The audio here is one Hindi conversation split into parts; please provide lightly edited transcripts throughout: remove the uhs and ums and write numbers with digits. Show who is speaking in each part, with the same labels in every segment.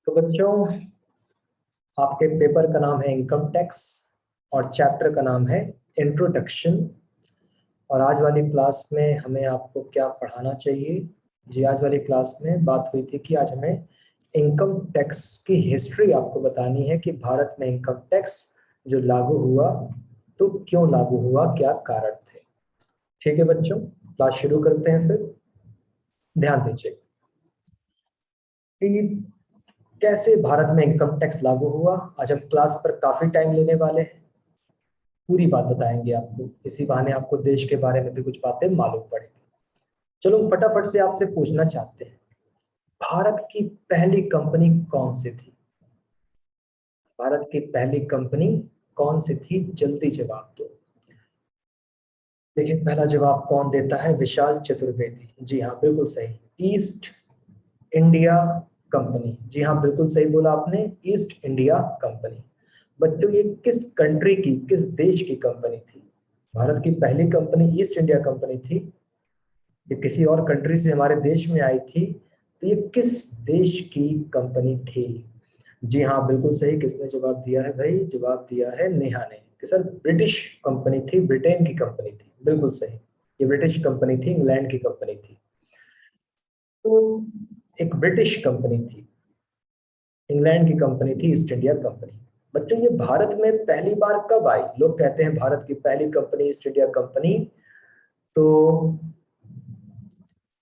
Speaker 1: तो बच्चों, आपके पेपर का नाम है इनकम टैक्स और चैप्टर का नाम है इंट्रोडक्शन। और आज वाली क्लास में हमें आपको क्या पढ़ाना चाहिए? जी, आज वाली क्लास में बात हुई थी कि आज हमें इनकम टैक्स की हिस्ट्री आपको बतानी है कि भारत में इनकम टैक्स जो लागू हुआ तो क्यों लागू हुआ, क्या कारण थे। ठीक है बच्चों, क्लास शुरू करते हैं फिर। ध्यान दीजिए कि कैसे भारत में इनकम टैक्स लागू हुआ। आज हम क्लास पर काफी टाइम लेने वाले हैं, पूरी बात बताएंगे आपको, इसी बहाने आपको देश के बारे में भी कुछ बातें मालूम पड़ेगी। चलो हम फटाफट से आपसे पूछना चाहते हैं, भारत की पहली कंपनी कौन सी थी? भारत की पहली कंपनी कौन सी थी? जल्दी जवाब दो। देखिए, पहला जवाब कौन देता है? विशाल चतुर्वेदी। जी हाँ, बिल्कुल सही, ईस्ट इंडिया कंपनी। जी हाँ, बिल्कुल सही बोला आपने, ईस्ट इंडिया कंपनी। बच्चों, ये किस कंट्री की, किस देश की कंपनी थी? भारत की पहली कंपनी ईस्ट इंडिया कंपनी थी, ये किसी और कंट्री से हमारे देश में आई थी, तो ये किस देश की कंपनी थी? जी हाँ, बिल्कुल सही। किसने जवाब दिया है भाई? जवाब दिया है नेहा ने कि सर ब्रिटिश कंपनी थी, ब्रिटेन की कंपनी थी। बिल्कुल सही, ये ब्रिटिश कंपनी थी, इंग्लैंड की कंपनी थी। तो एक ब्रिटिश कंपनी थी, इंग्लैंड की कंपनी थी ईस्ट इंडिया कंपनी। बच्चों, ये भारत में पहली बार कब आई? लोग कहते हैं भारत की पहली कंपनी ईस्ट इंडिया कंपनी, तो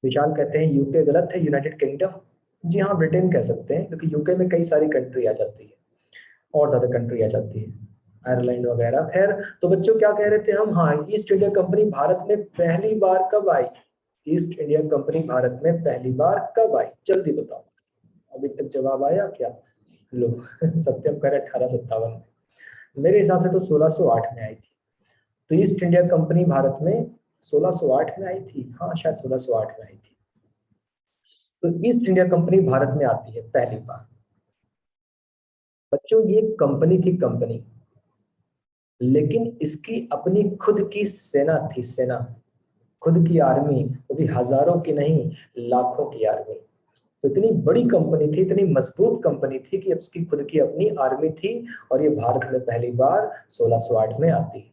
Speaker 1: विशाल कहते हैं यूके गलत है, यूनाइटेड किंगडम। जी हाँ, ब्रिटेन कह सकते हैं, क्योंकि यूके में कई सारी कंट्री आ जाती है, और ज्यादा कंट्री आ जाती है, आयरलैंड वगैरह। खैर, तो बच्चों क्या कह रहे थे हम? हाँ, ईस्ट इंडिया कंपनी भारत में पहली बार कब आई? ईस्ट इंडिया कंपनी भारत में पहली बार कब आई? जल्दी बताओ। अभी तक जवाब आया क्या? लो सत्यम कह रहे 1857 में। मेरे हिसाब से तो 1608 में आई थी। तो ईस्ट इंडिया कंपनी भारत में 1608 में आई थी। हाँ, शायद 1608 में आई थी। तो ईस्ट इंडिया कंपनी भारत में आती है पहली बार। बच्चों, ये कंपनी थी, कंपनी, लेकिन इसकी अपनी खुद की सेना थी, सेना, खुद की आर्मी, वो भी हजारों की नहीं, लाखों की आर्मी। तो इतनी बड़ी कंपनी थी, इतनी मजबूत कंपनी थी कि उसकी खुद की अपनी आर्मी थी। और ये भारत में पहली बार 1608 में आती है।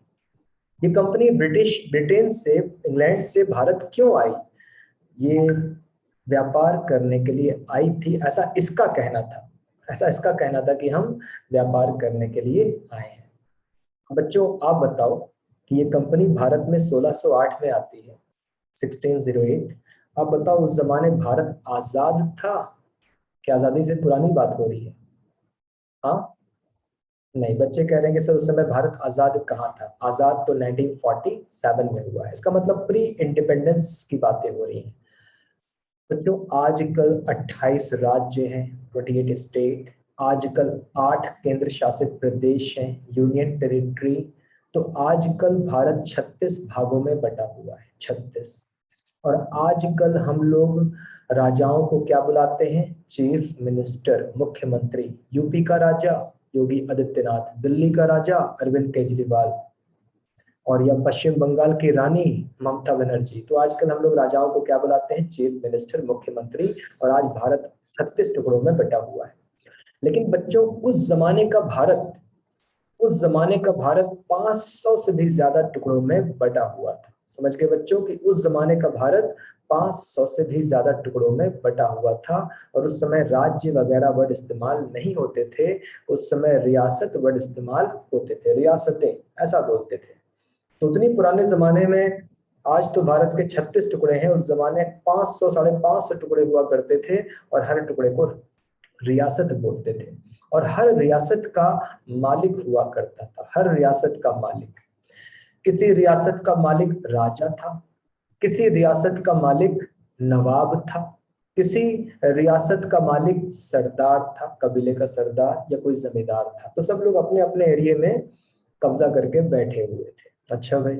Speaker 1: ये कंपनी ब्रिटेन से, इंग्लैंड से भारत क्यों आई? ये व्यापार करने के लिए आई थी, ऐसा इसका कहना था। ऐसा इसका कहना था कि हम व्यापार करने के लिए आए हैं। बच्चों, आप बताओ कि ये कंपनी भारत में 1608 में आती है, 1608। आप बताओ, उस जमाने भारत आजाद था? क्या आजादी से पुरानी बात हो रही है? हाँ, नहीं, बच्चे कह रहे हैं कि सर उस समय भारत आजाद कहाँ था? आजाद तो 1947 में हुआ है। इसका मतलब प्री इंडिपेंडेंस की बातें हो रही हैं। बच्चों, आजकल 28 राज्य हैं, 28 स्टेट। आजकल 8 केंद्र शासित प्रदेश हैं, यूनियन टेरिटरी। तो आजकल भारत 36 भागों में बटा हुआ है, 36। और आजकल हम लोग राजाओं को क्या बुलाते हैं? चीफ मिनिस्टर, मुख्यमंत्री। यूपी का राजा योगी आदित्यनाथ, दिल्ली का राजा अरविंद केजरीवाल, और या पश्चिम बंगाल की रानी ममता बनर्जी। तो आजकल हम लोग राजाओं को क्या बुलाते हैं? चीफ मिनिस्टर, मुख्यमंत्री। और आज भारत 36 टुकड़ों में बटा हुआ है। लेकिन बच्चों, उस जमाने का भारत 500 से भी ज्यादा टुकड़ों में बटा हुआ था। समझ गए बच्चों कि उस जमाने का भारत 500 से भी ज्यादा टुकड़ों में बटा हुआ था। और उस समय राज्य वगैरह वर्ड इस्तेमाल नहीं होते थे, उस समय रियासत वर्ड इस्तेमाल होते थे, रियासतें ऐसा बोलते थे। तो उतनी पुराने जमाने में, आज तो भारत के 36 टुकड़े हैं, उस जमाने 500, 550 टुकड़े हुआ करते थे। और हर टुकड़े को रियासत बोलते थे। और हर रियासत का मालिक हुआ करता था, हर रियासत का मालिक। किसी रियासत का मालिक राजा था, किसी रियासत का मालिक नवाब था, किसी रियासत का मालिक सरदार था, कबीले का सरदार, या कोई जमींदार था। तो सब लोग अपने अपने एरिया में कब्जा करके बैठे हुए थे। अच्छा भाई,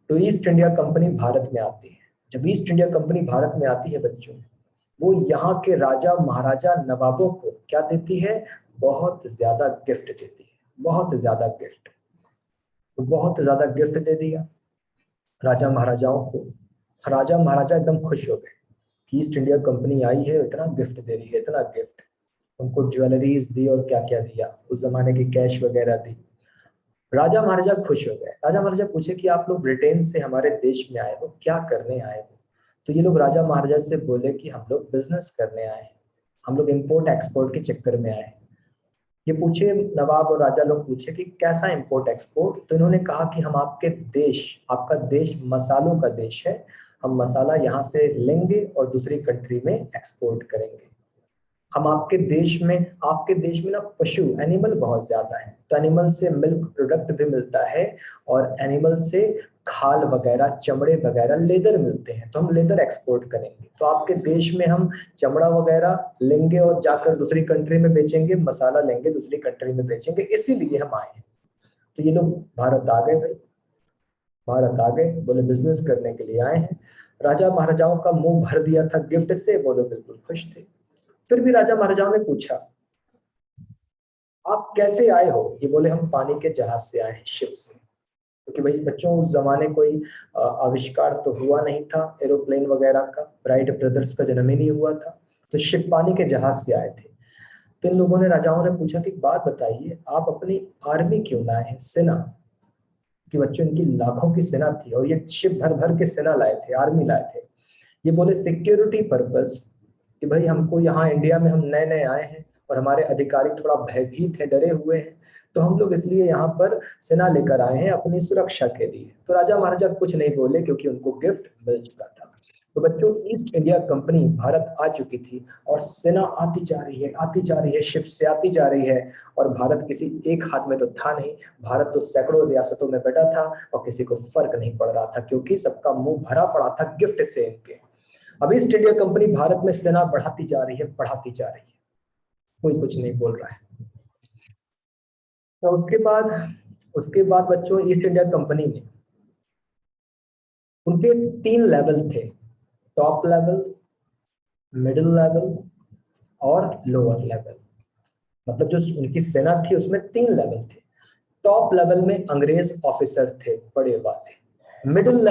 Speaker 1: तो ईस्ट इंडिया कंपनी भारत में आती है। जब ईस्ट इंडिया कंपनी भारत में आती है बच्चों, वो यहाँ के राजा महाराजा नवाबों को क्या देती है? बहुत ज्यादा गिफ्ट देती है, बहुत ज्यादा गिफ्ट। तो बहुत ज्यादा गिफ्ट दे दिया राजा महाराजाओं को। राजा महाराजा एकदम खुश हो गए कि ईस्ट इंडिया कंपनी आई है, इतना गिफ्ट दे रही है, इतना गिफ्ट। उनको ज्वेलरीज दी और क्या क्या दिया, उस जमाने की कैश वगैरह दी। राजा महाराजा खुश हो गए। राजा महाराजा पूछे कि आप लोग ब्रिटेन से हमारे देश में आए हो, क्या करने आए हो? तो ये लोग राजा महाराजा से बोले कि हम लोग बिजनेस करने आए हैं, हम लोग इम्पोर्ट एक्सपोर्ट के चक्कर में आए हैं। ये पूछे, नवाब और राजा लोग पूछे कि कैसा इम्पोर्ट एक्सपोर्ट? तो इन्होंने कहा कि हम आपके देश, आपका देश मसालों का देश है, हम मसाला यहाँ से लेंगे और दूसरी कंट्री में एक्सपोर्ट करेंगे। हम आपके देश में ना पशु, एनिमल बहुत ज्यादा है, तो एनिमल से मिल्क प्रोडक्ट भी मिलता है, और एनिमल से खाल वगैरह, चमड़े वगैरह, लेदर मिलते हैं, तो हम लेदर एक्सपोर्ट करेंगे। तो आपके देश में हम चमड़ा वगैरह लेंगे और जाकर दूसरी कंट्री में बेचेंगे, मसाला लेंगे दूसरी कंट्री में बेचेंगे, इसीलिए हम आए हैं। तो ये लोग भारत आ गए भाई, भारत आ गए, बोले बिजनेस करने के लिए आए हैं। राजा महाराजाओं का मुंह भर दिया था गिफ्ट से, वो लोग बिल्कुल खुश थे। फिर भी राजा महाराजाओं ने पूछा, आप कैसे आए हो? ये बोले हम पानी के जहाज से आए हैं, शिप से। क्योंकि भाई बच्चों, उस जमाने कोई आविष्कार तो हुआ नहीं था एरोप्लेन वगैरह का, राइट ब्रदर्स का जन्म ही नहीं हुआ था, तो शिप, पानी के जहाज से आए थे। तो इन लोगों ने, राजाओं ने पूछा कि बात बताइए, आप अपनी आर्मी क्यों लाए हैं, सेना? कि बच्चों, इनकी लाखों की सेना थी और ये शिप भर भर के सेना लाए थे, आर्मी लाए थे। ये बोले सिक्योरिटी पर्पस, कि भाई हमको यहाँ इंडिया में हम नए नए आए हैं और हमारे अधिकारी थोड़ा भयभीत है, डरे हुए हैं, तो हम लोग इसलिए यहाँ पर सेना लेकर आए हैं अपनी सुरक्षा के लिए। तो राजा महाराजा कुछ नहीं बोले क्योंकि उनको गिफ्ट मिल चुका था। तो बच्चों, ईस्ट इंडिया कंपनी भारत आ चुकी थी और सेना आती जा रही है, आती जा रही है, शिप से आती जा रही है। और भारत किसी एक हाथ में तो था नहीं, भारत तो सैकड़ों रियासतों में बैठा था और किसी को फर्क नहीं पड़ रहा था, क्योंकि सबका मुंह भरा पड़ा था गिफ्ट से इनके। अब ईस्ट इंडिया कंपनी भारत में सेना बढ़ाती जा रही है, बढ़ाती जा रही है, कोई कुछ नहीं बोल रहा है। तो उसके बाद बच्चों, ईस्ट इंडिया कंपनी में उनके 3 लेवल थे, टॉप लेवल, मिडिल लेवल और लोअर लेवल। मतलब जो उनकी सेना थी उसमें 3 लेवल थे। टॉप लेवल में अंग्रेज ऑफिसर थे, बड़े वाले। मिडिल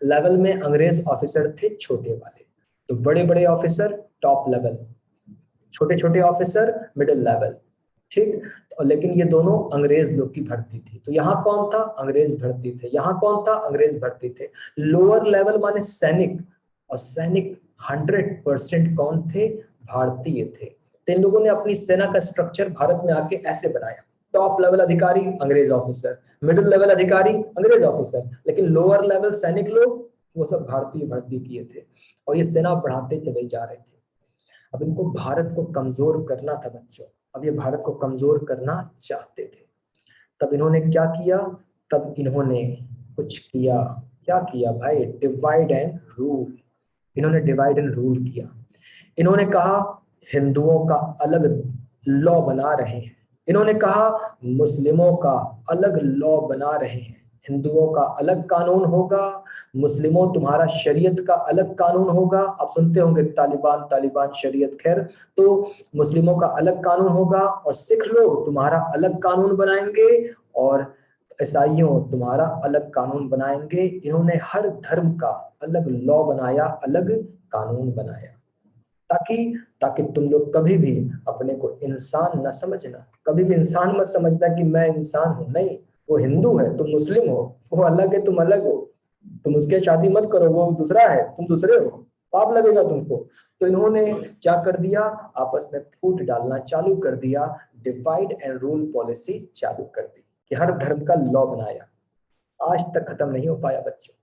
Speaker 1: लेवल में अंग्रेज ऑफिसर थे, छोटे वाले। तो बड़े बड़े ऑफिसर टॉप लेवल, छोटे छोटे ऑफिसर मिडिल लेवल, ठीक। तो लेकिन ये दोनों अंग्रेज लोग की भर्ती थी। तो यहाँ कौन था? अंग्रेज भर्ती थे। यहाँ कौन था? अंग्रेज भर्ती थे। लोअर लेवल माने सैनिक, और सैनिक 100% कौन थे? भारतीय थे। तो इन लोगों ने अपनी सेना का स्ट्रक्चर भारत में आके ऐसे बनाया, टॉप लेवल अधिकारी अंग्रेज ऑफिसर, मिडिल लेवल अधिकारी अंग्रेज ऑफिसर, लेकिन लोअर लेवल सैनिक लोग वो सब भारतीय भर्ती किए थे, और ये सेना बढ़ाते चले जा रहे थे। अब इनको भारत को कमजोर करना था बच्चों, अब ये भारत को कमजोर करना चाहते थे। तब इन्होंने क्या किया? तब इन्होंने कुछ किया। क्या किया भाई? Divide and rule. इन्होंने डिवाइड एंड रूल किया। इन्होंने कहा हिंदुओं का अलग लॉ बना रहे हैं, इन्होंने कहा मुस्लिमों का अलग लॉ बना रहे हैं। हिंदुओं का अलग कानून होगा, मुस्लिमों तुम्हारा शरीयत का अलग कानून होगा। आप सुनते होंगे तालिबान तालिबान शरीयत, खैर। तो मुस्लिमों का अलग कानून होगा और सिख लोग तुम्हारा अलग कानून बनाएंगे, और ईसाइयों तुम्हारा अलग कानून बनाएंगे। इन्होंने हर धर्म का अलग लॉ बनाया, अलग कानून बनाया, ताकि ताकि तुम लोग कभी भी अपने को इंसान न समझना, कभी भी इंसान मत समझना कि मैं इंसान हूं। नहीं, वो हिंदू है, तुम मुस्लिम हो, वो अलग है, तुम अलग हो। तुम उसके शादी मत करो, वो दूसरा है, तुम दूसरे हो, पाप लगेगा तुमको। तो इन्होंने क्या कर दिया? आपस में फूट डालना चालू कर दिया, डिवाइड एंड रूल पॉलिसी चालू कर दी, कि हर धर्म का लॉ बनाया। आज तक खत्म नहीं हो पाया बच्चों।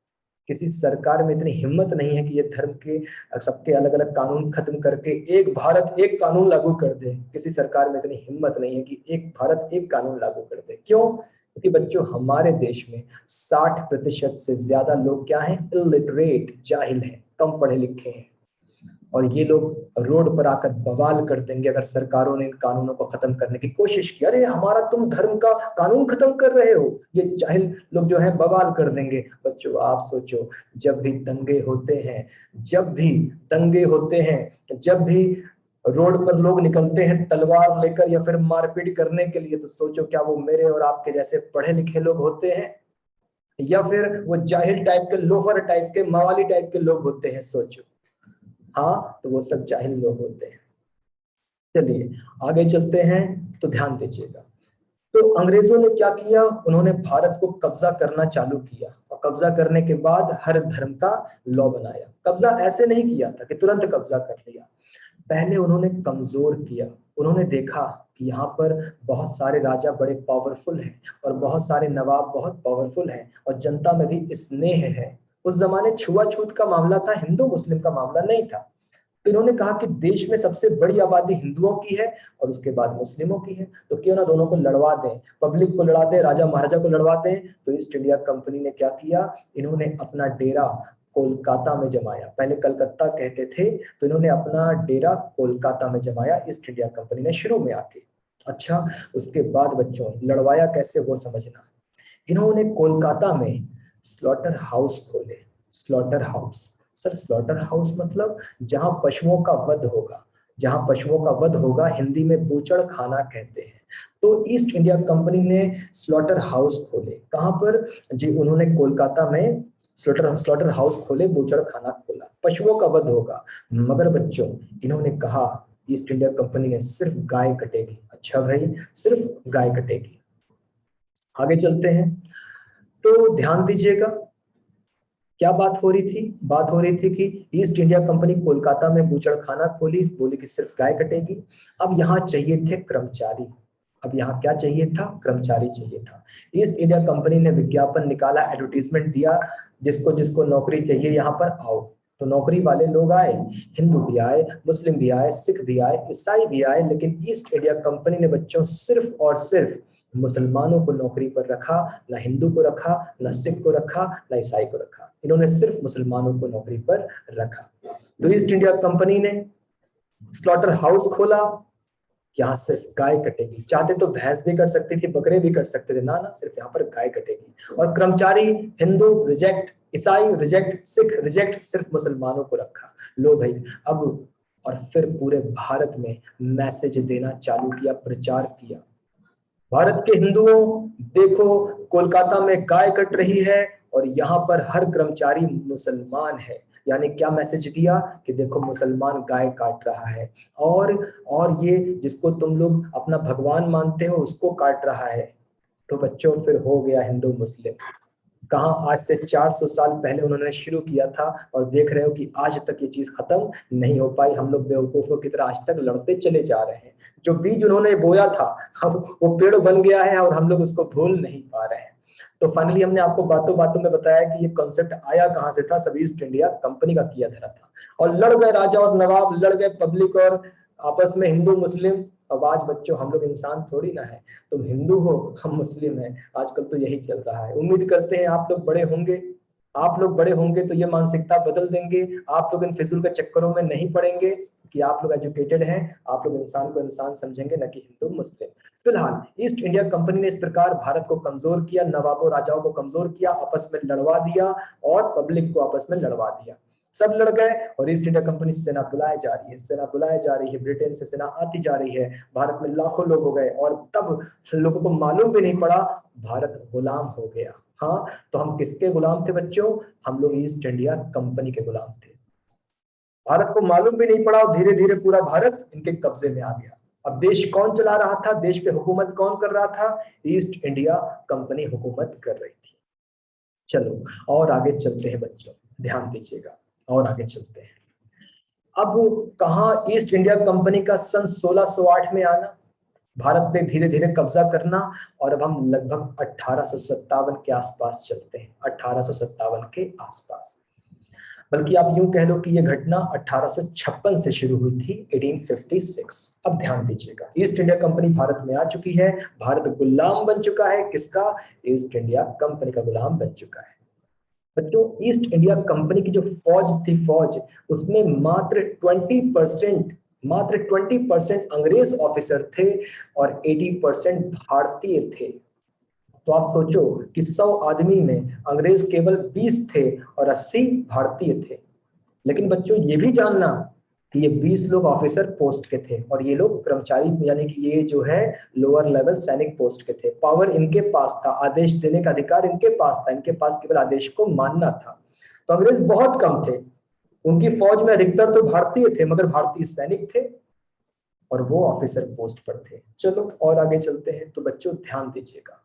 Speaker 1: किसी सरकार में इतनी हिम्मत नहीं है कि ये धर्म के सबके अलग अलग कानून खत्म करके एक भारत एक कानून लागू कर दे। किसी सरकार में इतनी हिम्मत नहीं है कि एक भारत एक कानून लागू कर दे। क्यों? क्योंकि बच्चों, हमारे देश में 60% से ज्यादा लोग क्या हैं? इलिटरेट, जाहिल हैं, कम पढ़े लिखे हैं। और ये लोग रोड पर आकर बवाल कर देंगे अगर सरकारों ने इन कानूनों को खत्म करने की कोशिश की। अरे हमारा तुम धर्म का कानून खत्म कर रहे हो, ये जाहिल लोग जो है बवाल कर देंगे। बच्चों आप सोचो, जब भी दंगे होते हैं, जब भी दंगे होते हैं, जब भी रोड पर लोग निकलते हैं तलवार लेकर या फिर मारपीट करने के लिए, तो सोचो क्या वो मेरे और आपके जैसे पढ़े लिखे लोग होते हैं, या फिर वो जाहिल टाइप के, लोफर टाइप के, मवाली टाइप के लोग होते हैं? सोचो। हाँ, तो वो सब जाहिल लोग होते हैं। चलिए आगे चलते हैं, तो ध्यान दीजिएगा। तो अंग्रेजों ने क्या किया, उन्होंने भारत को कब्जा करना चालू किया, और कब्जा करने के बाद हर धर्म का लॉ बनाया। कब्जा ऐसे नहीं किया था कि तुरंत कब्जा कर लिया, पहले उन्होंने कमजोर किया। उन्होंने देखा कि यहाँ पर बहुत सारे राजा बड़े पावरफुल हैं और बहुत सारे नवाब बहुत पावरफुल हैं और जनता में भी स्नेह है। उस जमाने छुआछूत का मामला था, हिंदू मुस्लिम का मामला नहीं था। तो इन्होंने कहा कि देश में सबसे बड़ी आबादी हिंदुओं की है और उसके बाद मुस्लिमों की है, तो क्यों ना दोनों को लड़वा दें, पब्लिक को लड़ा दें, राजा महाराजा को लड़वा दें। तो ईस्ट इंडिया कंपनी ने क्या किया, इन्होंने अपना डेरा कोलकाता में जमाया। पहले कलकत्ता कहते थे, तो इन्होंने अपना डेरा कोलकाता में जमाया ईस्ट इंडिया कंपनी ने शुरू में आके। अच्छा, उसके बाद बच्चों लड़वाया कैसे वो समझना। इन्होंने कोलकाता में स्लॉटर हाउस खोले। Slaughter house, sir slaughter house मतलब जहां पशुओं का वध होगा। जहां पशुओं का वध होगा हिंदी में बूचड़ खाना कहते हैं। तो ईस्ट इंडिया कंपनी ने स्लॉटर हाउस खोले। कहां पर जी, उन्होंने कोलकाता में स्लॉटर स्लॉटर हाउस खोले, बूचड़ खाना खोला, पशुओं का वध होगा। मगर बच्चों इन्होंने कहा, ईस्ट इंडिया कंपनी ने, सिर्फ गाय कटेगी। अच्छा भाई, सिर्फ गाय कटेगी। आगे चलते हैं, तो ध्यान दीजिएगा क्या बात हो रही थी। बात हो रही थी कि ईस्ट इंडिया कंपनी कोलकाता में बूचड़खाना खोली, बोली कि सिर्फ गाय कटेगी। अब यहाँ चाहिए थे कर्मचारी। अब यहाँ क्या चाहिए था, कर्मचारी चाहिए था। ईस्ट इंडिया कंपनी ने विज्ञापन निकाला, एडवर्टीजमेंट दिया, जिसको जिसको नौकरी चाहिए यहाँ पर आओ। तो नौकरी वाले लोग आए, हिंदू भी आए, मुस्लिम भी आए, सिख भी आए, ईसाई भी आए, लेकिन ईस्ट इंडिया कंपनी ने बच्चों सिर्फ और सिर्फ मुसलमानों को नौकरी पर रखा। ना हिंदू को रखा, ना सिख को रखा, ना ईसाई को रखा। इन्होंने सिर्फ मुसलमानों को नौकरी पर रखा। तो ईस्ट इंडिया कंपनी ने स्लॉटर हाउस खोला, यहाँ सिर्फ गाय कटेगी। चाहते तो भैंस भी कर सकती थी, बकरे भी कर सकते थे, ना ना, सिर्फ यहाँ पर गाय कटेगी। और कर्मचारी हिंदू रिजेक्ट, ईसाई रिजेक्ट, सिख रिजेक्ट, सिर्फ मुसलमानों को रखा। लो भाई, अब और फिर पूरे भारत में मैसेज देना चालू किया, प्रचार किया। भारत के हिंदुओं देखो, कोलकाता में गाय कट रही है और यहाँ पर हर कर्मचारी मुसलमान है। यानी क्या मैसेज दिया कि देखो मुसलमान गाय काट रहा है, और ये जिसको तुम लोग अपना भगवान मानते हो उसको काट रहा है। तो बच्चों फिर हो गया हिंदू मुस्लिम। कहाँ, आज से 400 साल पहले उन्होंने शुरू किया था और देख रहे हो कि आज तक ये चीज खत्म नहीं हो पाई। हम लोग बेवकूफों की तरह आज तक लड़ते चले जा रहे हैं। जो बीज उन्होंने बोया था, अब वो पेड़ बन गया है और हम लोग उसको भूल नहीं पा रहे हैं। तो फाइनली हमने आपको बातों बातों में बताया कि ये कॉन्सेप्ट आया कहाँ से था, सब ईस्ट इंडिया कंपनी का किया धरा था। और लड़ गए राजा और नवाब, लड़ गए पब्लिक और आपस में हिंदू मुस्लिम। अब आज बच्चों हम लोग इंसान थोड़ी ना है, तुम हिंदू हो हम मुस्लिम हैं, आजकल तो यही चल रहा है। उम्मीद करते हैं आप लोग बड़े होंगे, आप लोग बड़े होंगे तो ये मानसिकता बदल देंगे। आप लोग इन फिजूल के चक्करों में नहीं पड़ेंगे कि आप लोग एजुकेटेड हैं, आप लोग इंसान को इंसान समझेंगे, न कि हिंदू मुस्लिम। फिलहाल ईस्ट इंडिया कंपनी ने इस प्रकार भारत को कमजोर किया, नवाबों राजाओं को कमजोर किया, आपस में लड़वा दिया और पब्लिक को आपस में लड़वा दिया। सब लड़ गए और ईस्ट इंडिया कंपनी से सेना बुलाई जा रही है, सेना बुलाई जा रही है, ब्रिटेन से सेना आती जा रही है। भारत में लाखों लोग हो गए और तब लोगों को मालूम भी नहीं पड़ा, भारत गुलाम हो गया। हाँ, तो हम किसके गुलाम थे बच्चों, हम लोग ईस्ट इंडिया कंपनी के गुलाम थे। भारत को मालूम भी नहीं पड़ा और धीरे धीरे पूरा भारत इनके कब्जे में आ गया। अब देश कौन चला रहा था, देश पे हुकूमत कौन कर रहा था, ईस्ट इंडिया कंपनी हुकूमत कर रही थी। चलो और आगे चलते हैं बच्चों, ध्यान दीजिएगा, और आगे चलते हैं। अब कहा, ईस्ट इंडिया कंपनी का सन 1608 में आना, भारत पे धीरे धीरे कब्जा करना, और अब हम लगभग 1857 के आसपास चलते हैं, 1857 के आसपास। बल्कि आप यूं कह लो कि यह घटना 1856 से शुरू हुई थी, 1856। अब ध्यान दीजिएगा, ईस्ट इंडिया कंपनी भारत में आ चुकी है, भारत गुलाम बन चुका है, किसका, ईस्ट इंडिया कंपनी का गुलाम बन चुका है। बच्चों ईस्ट इंडिया कंपनी की जो फौज थी, फौज उसमें मात्र 20% अंग्रेज ऑफिसर थे और 80% भारतीय थे। तो आप सोचो कि 100 आदमी में अंग्रेज केवल 20 थे और 80 भारतीय थे। लेकिन बच्चों ये भी जानना कि ये 20 लोग ऑफिसर पोस्ट के थे और ये लोग कर्मचारी, यानी कि ये जो है लोअर लेवल सैनिक पोस्ट के थे। पावर इनके पास था, आदेश देने का अधिकार इनके पास था, इनके पास केवल आदेश को मानना था। तो अंग्रेज बहुत कम थे, उनकी फौज में अधिकतर तो भारतीय थे, मगर भारतीय सैनिक थे। और वो ऑफिसर पोस्ट पर थे। चलो और आगे चलते हैं। तो बच्चों ध्यान दीजिएगा,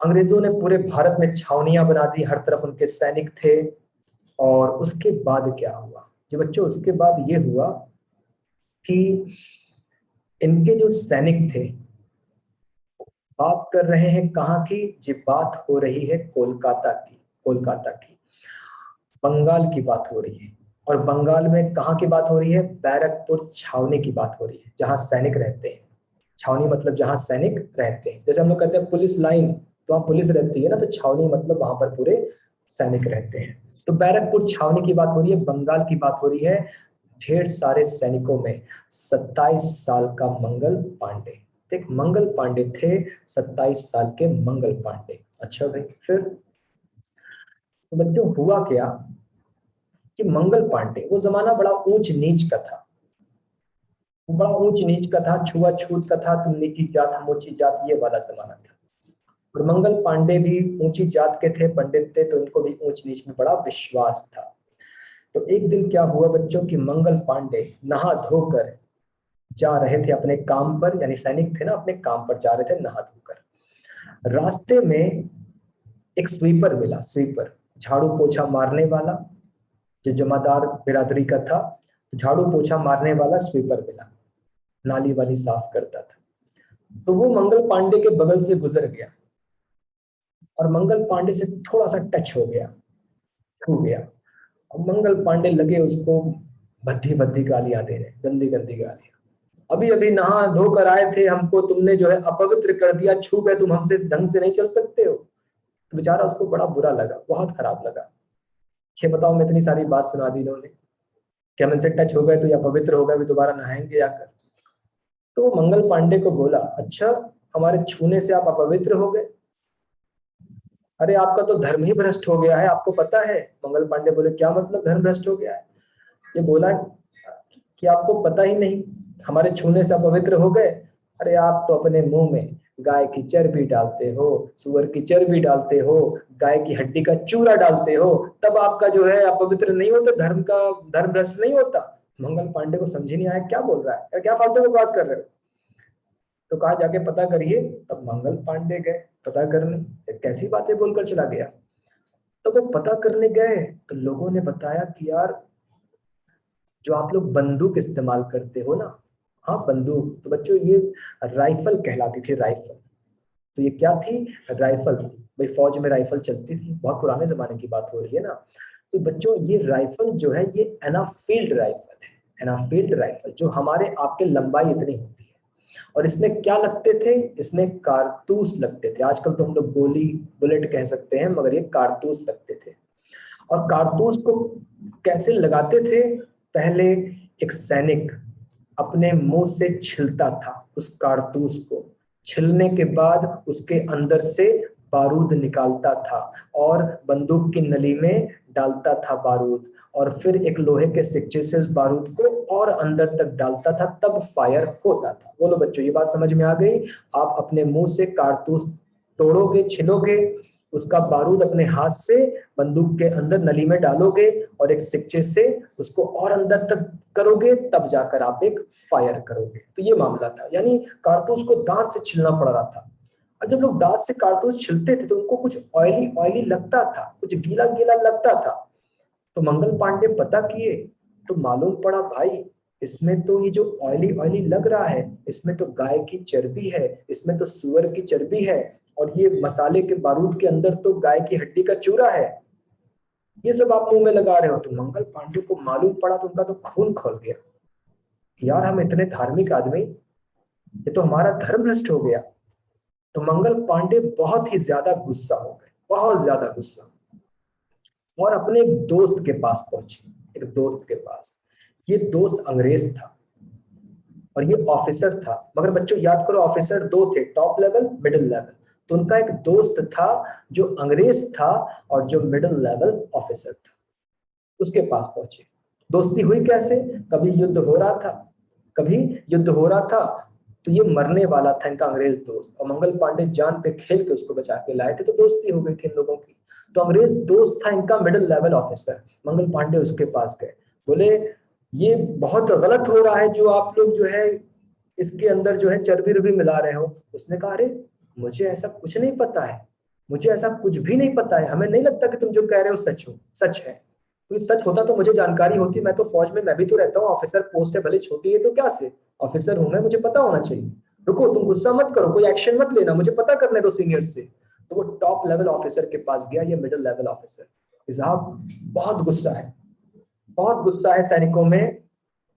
Speaker 1: अंग्रेजों ने पूरे भारत में छावनियां बना दी, हर तरफ उनके सैनिक थे। और उसके बाद क्या हुआ जी बच्चों, उसके बाद ये हुआ कि इनके जो सैनिक थे, बात कर रहे हैं कहाँ की जी, बात हो रही है कोलकाता की, कोलकाता की, बंगाल की बात हो रही है। और बंगाल में कहाँ की बात हो रही है, बैरकपुर छावनी की बात हो रही है, जहां सैनिक रहते हैं। छावनी मतलब जहां सैनिक रहते हैं, जैसे हम लोग कहते हैं पुलिस लाइन, तो वहां पुलिस रहती है ना, तो छावनी मतलब वहां पर पूरे सैनिक रहते हैं। तो बैरकपुर छावनी की बात हो रही है, बंगाल की बात हो रही है। ढेर सारे सैनिकों में 27 साल का मंगल पांडे, देख मंगल पांडे थे, 27 साल के मंगल पांडे। अच्छा भाई, फिर तो बच्चों हुआ क्या कि मंगल पांडे, वो जमाना बड़ा ऊंच नीच का था, वो बड़ा ऊंच नीच का था, छुआछूत का था, तुम नीची जात हम ऊंची जात, ये वाला जमाना था। और मंगल पांडे भी ऊंची जात के थे, पंडित थे, तो उनको भी ऊंच नीच में बड़ा विश्वास था। तो एक दिन क्या हुआ बच्चों कि मंगल पांडे नहा धोकर जा रहे थे अपने काम पर, यानी सैनिक थे ना, अपने काम पर जा रहे थे नहा धोकर। रास्ते में एक स्वीपर मिला, स्वीपर, झाड़ू पोछा मारने वाला, जो जमादार बिरादरी का था, तो झाड़ू पोछा मारने वाला स्वीपर मिला, नाली वाली साफ करता था। तो वो मंगल पांडे के बगल से गुजर गया और मंगल पांडे से थोड़ा सा टच हो गया, छू गया। और मंगल पांडे लगे उसको भद्दी भद्दी गालियां देने, गंदी गंदी गालियां। अभी अभी नहा धोकर आए थे, हमको तुमने जो है अपवित्र कर दिया, छू गए, तुम हमसे ढंग से नहीं चल सकते हो। तो बेचारा उसको बड़ा बुरा लगा, बहुत खराब लगा। ये बताओ, मैं इतनी सारी बात सुना दी इन्होंने, क्या हमसे टच हो गए तो या पवित्र हो गए, अभी दोबारा नहाएंगे जाकर। तो वो मंगल पांडे को बोला, अच्छा हमारे छूने से आप अपवित्र हो गए? अरे आपका तो धर्म ही भ्रष्ट हो गया है, आपको पता है? मंगल पांडे बोले, क्या मतलब धर्म भ्रष्ट हो गया है? ये बोला कि आपको पता ही नहीं, हमारे छूने से अपवित्र हो गए। अरे आप तो अपने मुंह में गाय की चर्बी डालते हो, सुअर की चर्बी डालते हो, गाय की हड्डी का चूरा डालते हो, तब आपका जो है अपवित्र नहीं होता, धर्म का धर्म भ्रष्ट नहीं होता। मंगल पांडे को समझ ही नहीं आया, क्या बोल रहा है यार, क्या फालतू बकवास कर रहे हो। तो कहा जाके पता करिए। तब मंगल पांडे गए पता करने, कैसी बातें बोलकर चला गया। तो वो पता करने गए तो लोगों ने बताया कि यार, जो आप लोग बंदूक इस्तेमाल करते हो ना, हाँ बंदूक, तो बच्चों ये राइफल कहलाती थी, राइफल। तो ये क्या थी, राइफल थी। भाई फौज में राइफल चलती थी, बहुत पुराने जमाने की बात हो रही है ना। तो बच्चों ये राइफल जो है, ये एनाफील्ड राइफल है, एनाफील्ड राइफल, जो हमारे आपके लंबाई इतनी होती है। और इसमें क्या लगते थे, इसमें कारतूस लगते थे। आजकल तो हम लोग गोली बुलेट कह सकते हैं, मगर ये कारतूस लगते थे। और कारतूस को कैसे लगाते थे, पहले एक सैनिक अपने मुंह से छिलता था उस कारतूस को, छिलने के बाद उसके अंदर से बारूद निकालता था और बंदूक की नली में डालता था बारूद, और फिर एक लोहे के सिक्के से उस बारूद को और अंदर तक डालता था, तब फायर होता था। बोलो बच्चों, ये बात समझ में आ गई? आप अपने मुंह से कारतूस तोड़ोगे, छिलोगे, उसका बारूद अपने हाथ से बंदूक के अंदर नली में डालोगे और एक सिक्के से उसको और अंदर तक करोगे, तब जाकर आप एक फायर करोगे। तो ये मामला था, यानी कारतूस को दांत से छिलना पड़ रहा था। और जब लोग दांत से कारतूस छिलते थे तो उनको कुछ ऑयली ऑयली लगता था, कुछ गीला गीला लगता था। तो मंगल पांडे पता किए तो मालूम पड़ा, भाई इसमें तो ये जो ऑयली ऑयली लग रहा है, इसमें तो गाय की चर्बी है, इसमें तो सुअर की चर्बी है, और ये मसाले के बारूद के अंदर तो गाय की हड्डी का चूरा है। ये सब आप मुंह में लगा रहे हो। तो मंगल पांडे को मालूम पड़ा तो उनका तो खून खोल गया, यार हम इतने धार्मिक आदमी, ये तो हमारा धर्म भ्रष्ट हो गया। तो मंगल पांडे बहुत ही ज्यादा गुस्सा हो गए, बहुत ज्यादा गुस्सा, और अपने एक दोस्त के पास पहुंचे, एक दोस्त के पास। ये दोस्त अंग्रेज था और ये ऑफिसर था, मगर बच्चों याद करो, ऑफिसर दो थे, टॉप लेवल, मिडिल लेवल। तो उनका एक दोस्त था जो अंग्रेज था और जो मिडिल लेवल ऑफिसर था, उसके पास पहुंचे। दोस्ती हुई कैसे, कभी युद्ध हो रहा था, कभी युद्ध हो रहा था, तो ये मरने वाला था इनका अंग्रेज दोस्त, और मंगल पांडे जान पे खेल के उसको बचा के लाए थे, तो दोस्ती हो गई थी इन लोगों की। तो अंग्रेज दोस्त था इनका middle level officer, Mangal Pandey उसके पास गए, बोले ये बहुत गलत हो रहा है जो आप लोग जो है इसके अंदर जो है चर्बी रुबी मिला रहे हो। उसने कहा अरे मुझे ऐसा कुछ नहीं पता है, मुझे ऐसा कुछ भी नहीं पता है, हमें नहीं लगता कि तुम जो कह रहे हो सच है। तो सच होता तो मुझे जानकारी होती, मैं तो फौज में मैं भी तो रहता हूँ, ऑफिसर पोस्ट है भले छोटी है तो क्या से, ऑफिसर हूं मैं, मुझे पता होना चाहिए। रुको तुम गुस्सा मत करो, कोई एक्शन मत लेना, मुझे पता करने दो सीनियर से। तो वो टॉप लेवल ऑफिसर के पास गया, ये मिडिल लेवल ऑफिसर, साहब बहुत गुस्सा है, बहुत गुस्सा है सैनिकों में,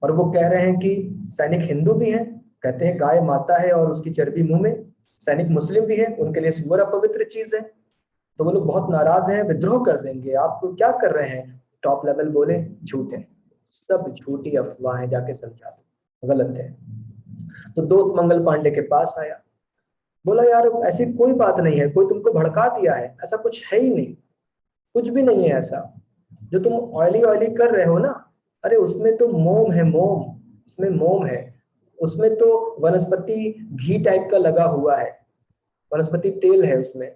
Speaker 1: और वो कह रहे हैं कि सैनिक हिंदू भी हैं, कहते हैं गाय माता है और उसकी चर्बी मुंह में, सैनिक मुस्लिम भी है, उनके लिए सुअर अपवित्र चीज है। तो वो लोग बहुत नाराज हैं, विद्रोह कर देंगे, आप क्या कर रहे हैं। टॉप लेवल बोले झूठ है, सब झूठी अफवाहें, जाके समझा दो गलत है। तो दोस्त मंगल पांडे के पास आया, बोला यार ऐसी कोई बात नहीं है, कोई तुमको भड़का दिया है, ऐसा कुछ है ही नहीं, कुछ भी नहीं है ऐसा। जो तुम ऑयली ऑयली कर रहे हो ना, अरे उसमें तो मोम है, मोम, उसमें मोम है, उसमें तो वनस्पति घी टाइप का लगा हुआ है, वनस्पति तेल है उसमें,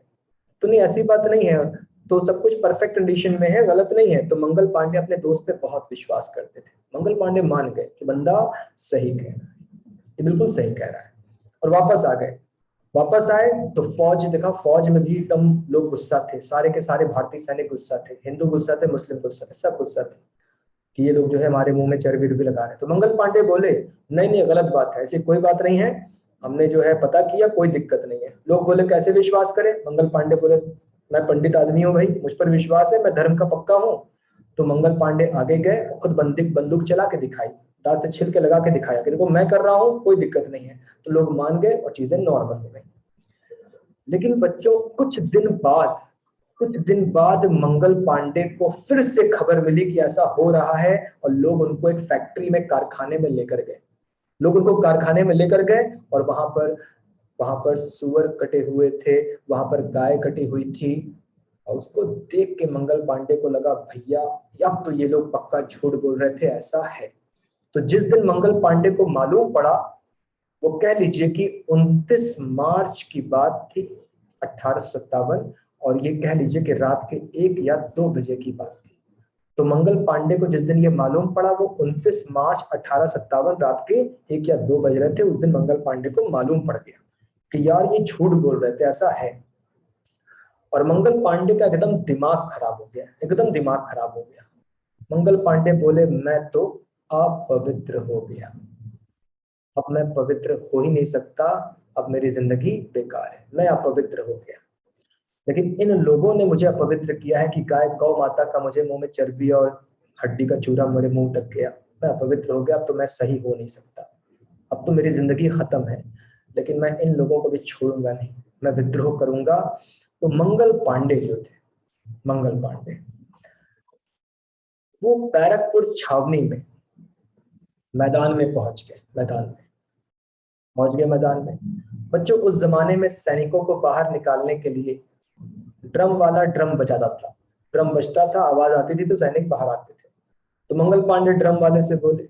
Speaker 1: तो नहीं ऐसी बात नहीं है, तो सब कुछ परफेक्ट कंडीशन में है, गलत नहीं है। तो मंगल पांडे अपने दोस्त पे बहुत विश्वास करते थे, मंगल पांडे मान गए कि बंदा सही कह रहा है, ये बिल्कुल सही कह रहा है, और वापस आ गए। वापस आए तो फौज देखा, फौज में भी एकदम लोग गुस्सा थे, सारे के सारे भारतीय सैनिक गुस्सा थे, हिंदू गुस्सा थे, मुस्लिम गुस्सा थे, सब गुस्सा थे कि ये लोग जो है हमारे मुंह में चर्बी रुबी लगा रहे हैं। तो मंगल पांडे बोले नहीं नहीं गलत बात है, ऐसी कोई बात नहीं है, हमने जो है पता किया, कोई दिक्कत नहीं है। लोग बोले कैसे विश्वास करें, मंगल पांडे बोले मैं पंडित आदमी हूँ भाई, मुझ पर विश्वास है, मैं धर्म का पक्का हूँ। तो मंगल पांडे आगे गए, खुद बंदूक बंदूक चला के दिखाई, दांत से छिल के लगा के दिखाया कि देखो मैं कर रहा हूँ, कोई दिक्कत नहीं है। तो लोग मान गए और चीजें नॉर्मल हो गई। लेकिन बच्चों कुछ दिन बाद मंगल पांडे को फिर से खबर मिली कि ऐसा हो रहा है, और लोग उनको एक फैक्ट्री में, कारखाने में लेकर गए, लोग उनको कारखाने में लेकर गए, और वहां पर सुअर कटे हुए थे, वहां पर गाय कटी हुई थी। और उसको देख के मंगल पांडे को लगा भैया अब तो ये लोग पक्का झूठ बोल रहे थे, ऐसा है। तो जिस दिन मंगल पांडे को मालूम पड़ा, वो कह लीजिए कि 29 मार्च की बात थी 1857, और ये कह लीजिए कि रात के 1 या 2 बजे की बात थी। तो मंगल पांडे को जिस दिन ये मालूम पड़ा, वो 29 मार्च 1857 रात के 1 या 2 बज रहे थे, उस दिन मंगल पांडे को मालूम पड़ गया कि यार ये झूठ बोल रहे थे, ऐसा है। और मंगल पांडे का एकदम दिमाग खराब हो गया, एकदम दिमाग खराब हो गया। मंगल पांडे बोले मैं तो अपवित्र हो गया, अब मैं पवित्र हो ही नहीं सकता, अब मेरी जिंदगी बेकार है, मैं अपवित्र हो गया। लेकिन इन लोगों ने मुझे अपवित्र किया है कि गाय गौ माता का मुझे मुंह में चर्बी और हड्डी का चूरा मेरे मुंह तक गया, मैं अपवित्र हो गया, अब तो मैं सही हो नहीं सकता, अब तो मेरी जिंदगी खत्म है। लेकिन मैं इन लोगों को भी छोड़ूंगा नहीं, मैं विद्रोह करूंगा। तो मंगल पांडे जो थे, मंगल पांडे, वो बैरकपुर छावनी में मैदान में पहुंच गए, मैदान में। बच्चों उस जमाने में सैनिकों को बाहर निकालने के लिए ड्रम वाला ड्रम बजाता था, ड्रम बजता था, आवाज आती थी तो सैनिक बाहर आते थे। तो मंगल पांडे ड्रम वाले से बोले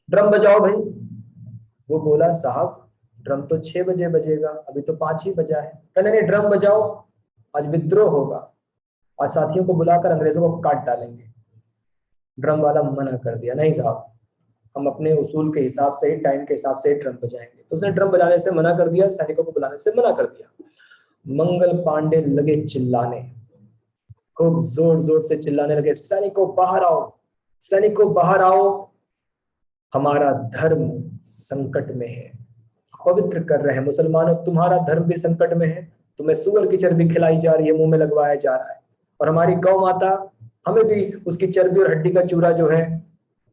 Speaker 1: ड्रम बजाओ भाई। वो बोला साहब ड्रम तो 6 बजे बजेगा, अभी तो 5 ही बजा है। कहने नहीं ड्रम बजाओ, आज विद्रोह होगा, आज साथियों को बुलाकर अंग्रेजों को काट डालेंगे। ड्रम वाला मना कर दिया, नहीं साहब हम अपने उसूल के हिसाब से ही, टाइम के हिसाब से ही ड्रम बजाएंगे। तो उसने ड्रम बजाने से मना कर दिया, सैनिकों को बुलाने से मना कर दिया। मंगल पांडे लगे चिल्लाने, खूब जोर जोर से चिल्लाने लगे, सैनिकों बाहर आओ, सैनिकों बाहर आओ, हमारा धर्म संकट में है, पवित्र कर रहे हैं मुसलमानों, तुम्हारा धर्म भी संकट में है, तुम्हें सुअर की चर्बी खिलाई जा रही है, मुंह में लगवाया जा रहा है, और हमारी गौ माता, हमें भी उसकी चर्बी और हड्डी का चूरा जो है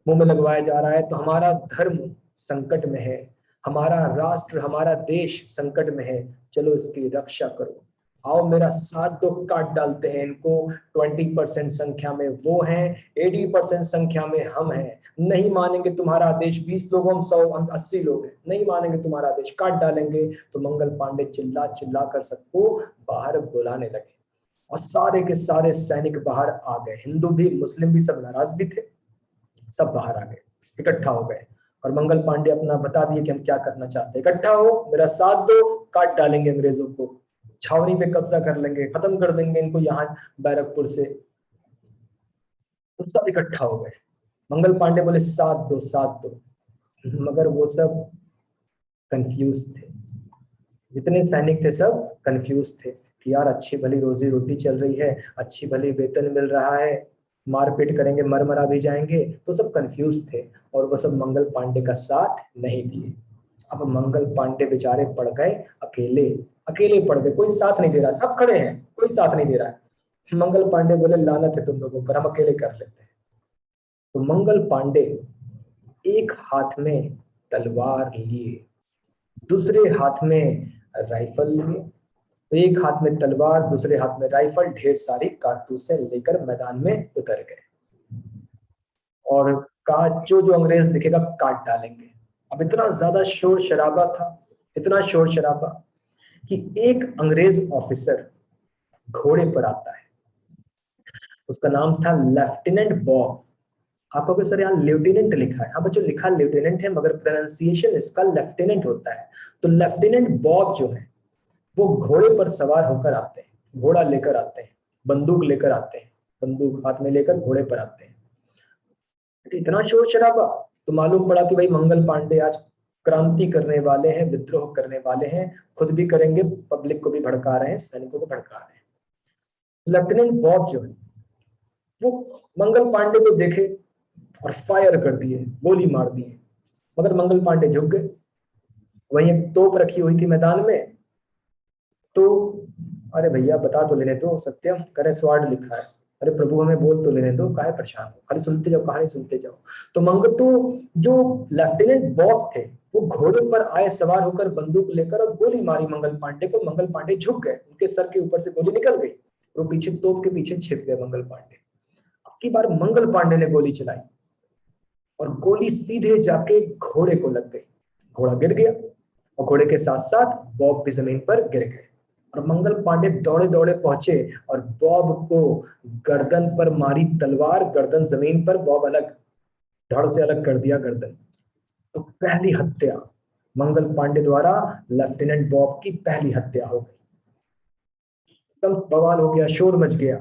Speaker 1: मुंह में लगवाया जा रहा है, तो हमारा धर्म संकट में है, हमारा राष्ट्र, हमारा देश संकट में है, चलो इसकी रक्षा करो, आओ मेरा साथ दो, काट डालते हैं इनको। 20% संख्या में वो हैं, 80% संख्या में हम हैं, नहीं मानेंगे तुम्हारा आदेश, 20 लोग हम 100 हम 80 लोग हैं, नहीं मानेंगे तुम्हारा आदेश, काट डालेंगे। तो मंगल पांडे चिल्ला चिल्ला कर सबको बाहर बुलाने लगे, और सारे के सारे सैनिक बाहर आ गए, हिंदू भी मुस्लिम भी सब नाराज भी थे, सब बाहर आ गए, इकट्ठा हो गए। और मंगल पांडे अपना बता दिए कि हम क्या करना चाहते हैं, इकट्ठा हो, मेरा साथ दो, काट डालेंगे अंग्रेजों को, छावनी पे कब्जा कर लेंगे, खत्म कर देंगे इनको यहाँ बैरकपुर से। तो सब इकट्ठा हो गए, मंगल पांडे बोले साथ दो साथ दो, मगर वो सब कंफ्यूज थे। जितने सैनिक थे सब कंफ्यूज थे कि यार अच्छी भली रोजी रोटी चल रही है, अच्छी भली वेतन मिल रहा है, मारपीट करेंगे मर मरा भी जाएंगे, तो सब कंफ्यूज थे और वो सब मंगल पांडे का साथ नहीं दिए। अब मंगल पांडे बेचारे पड़ गए अकेले, अकेले पड़ गए, कोई साथ नहीं दे रहा, सब खड़े हैं कोई साथ नहीं दे रहा है। मंगल पांडे बोले लानत है तुम लोगों पर, हम अकेले कर लेते हैं। तो मंगल पांडे एक हाथ में तलवार लिए, दूसरे हाथ में राइफल लिए। तो एक हाथ में तलवार दूसरे हाथ में राइफल, ढेर सारी कारतूसें लेकर मैदान में उतर गए और कहा जो जो अंग्रेज दिखेगा काट डालेंगे। अब इतना ज्यादा शोर शराबा था, इतना शोर शराबा कि एक अंग्रेज ऑफिसर घोड़े पर आता है। उसका नाम था लेफ्टिनेंट बॉब। आपको कहोगे सर यहाँ लेफ्टिनेंट लिखा है, हाँ बच्चों लिखा लेफ्टिनेंट है मगर प्रोनाउंसिएशन इसका लेफ्टिनेंट होता है। तो लेफ्टिनेंट बॉब जो है वो घोड़े पर सवार होकर आते हैं, घोड़ा लेकर आते हैं, बंदूक लेकर आते हैं, बंदूक हाथ में लेकर घोड़े पर आते हैं। तो इतना शोर शराबा, तो मालूम पड़ा कि भाई मंगल पांडे आज क्रांति करने वाले हैं, विद्रोह करने वाले हैं, खुद भी करेंगे, पब्लिक को भी भड़का रहे हैं, सैनिकों को भड़का रहे हैं। लेफ्टिनेंट बॉब जो है वो मंगल पांडे को देखे और फायर कर दिए, गोली मार दी। मगर मंगल पांडे झुक गए। वहीं एक तोप रखी हुई थी मैदान में, तो अरे भैया बता तो लेने दो, सत्यम करे स्वाड लिखा है, अरे प्रभु हमें बोल तो लेने दो, काहे परेशान हो, खाली सुनते जाओ कहानी सुनते जाओ। तो मंगल तो जो लेफ्टिनेंट बॉब थे वो घोड़े पर आए सवार होकर बंदूक लेकर और गोली मारी मंगल पांडे को। मंगल पांडे झुक गए, उनके सर के ऊपर से गोली निकल गई, वो पीछे तोप के पीछे छिप गए मंगल पांडे। अब की बार मंगल पांडे ने गोली चलाई और गोली सीधे जाके घोड़े को लग गई, घोड़ा गिर गया और घोड़े के साथ साथ बॉब भी जमीन पर गिर गए। और मंगल पांडे दौड़े दौड़े पहुंचे और बॉब को गर्दन पर मारी तलवार, गर्दन जमीन पर, बॉब अलग, धड़ से अलग कर दिया गर्दन। तो पहली हत्या मंगल पांडे द्वारा लेफ्टिनेंट बॉब की पहली हत्या हो गई। एकदम बवाल हो गया, शोर मच गया।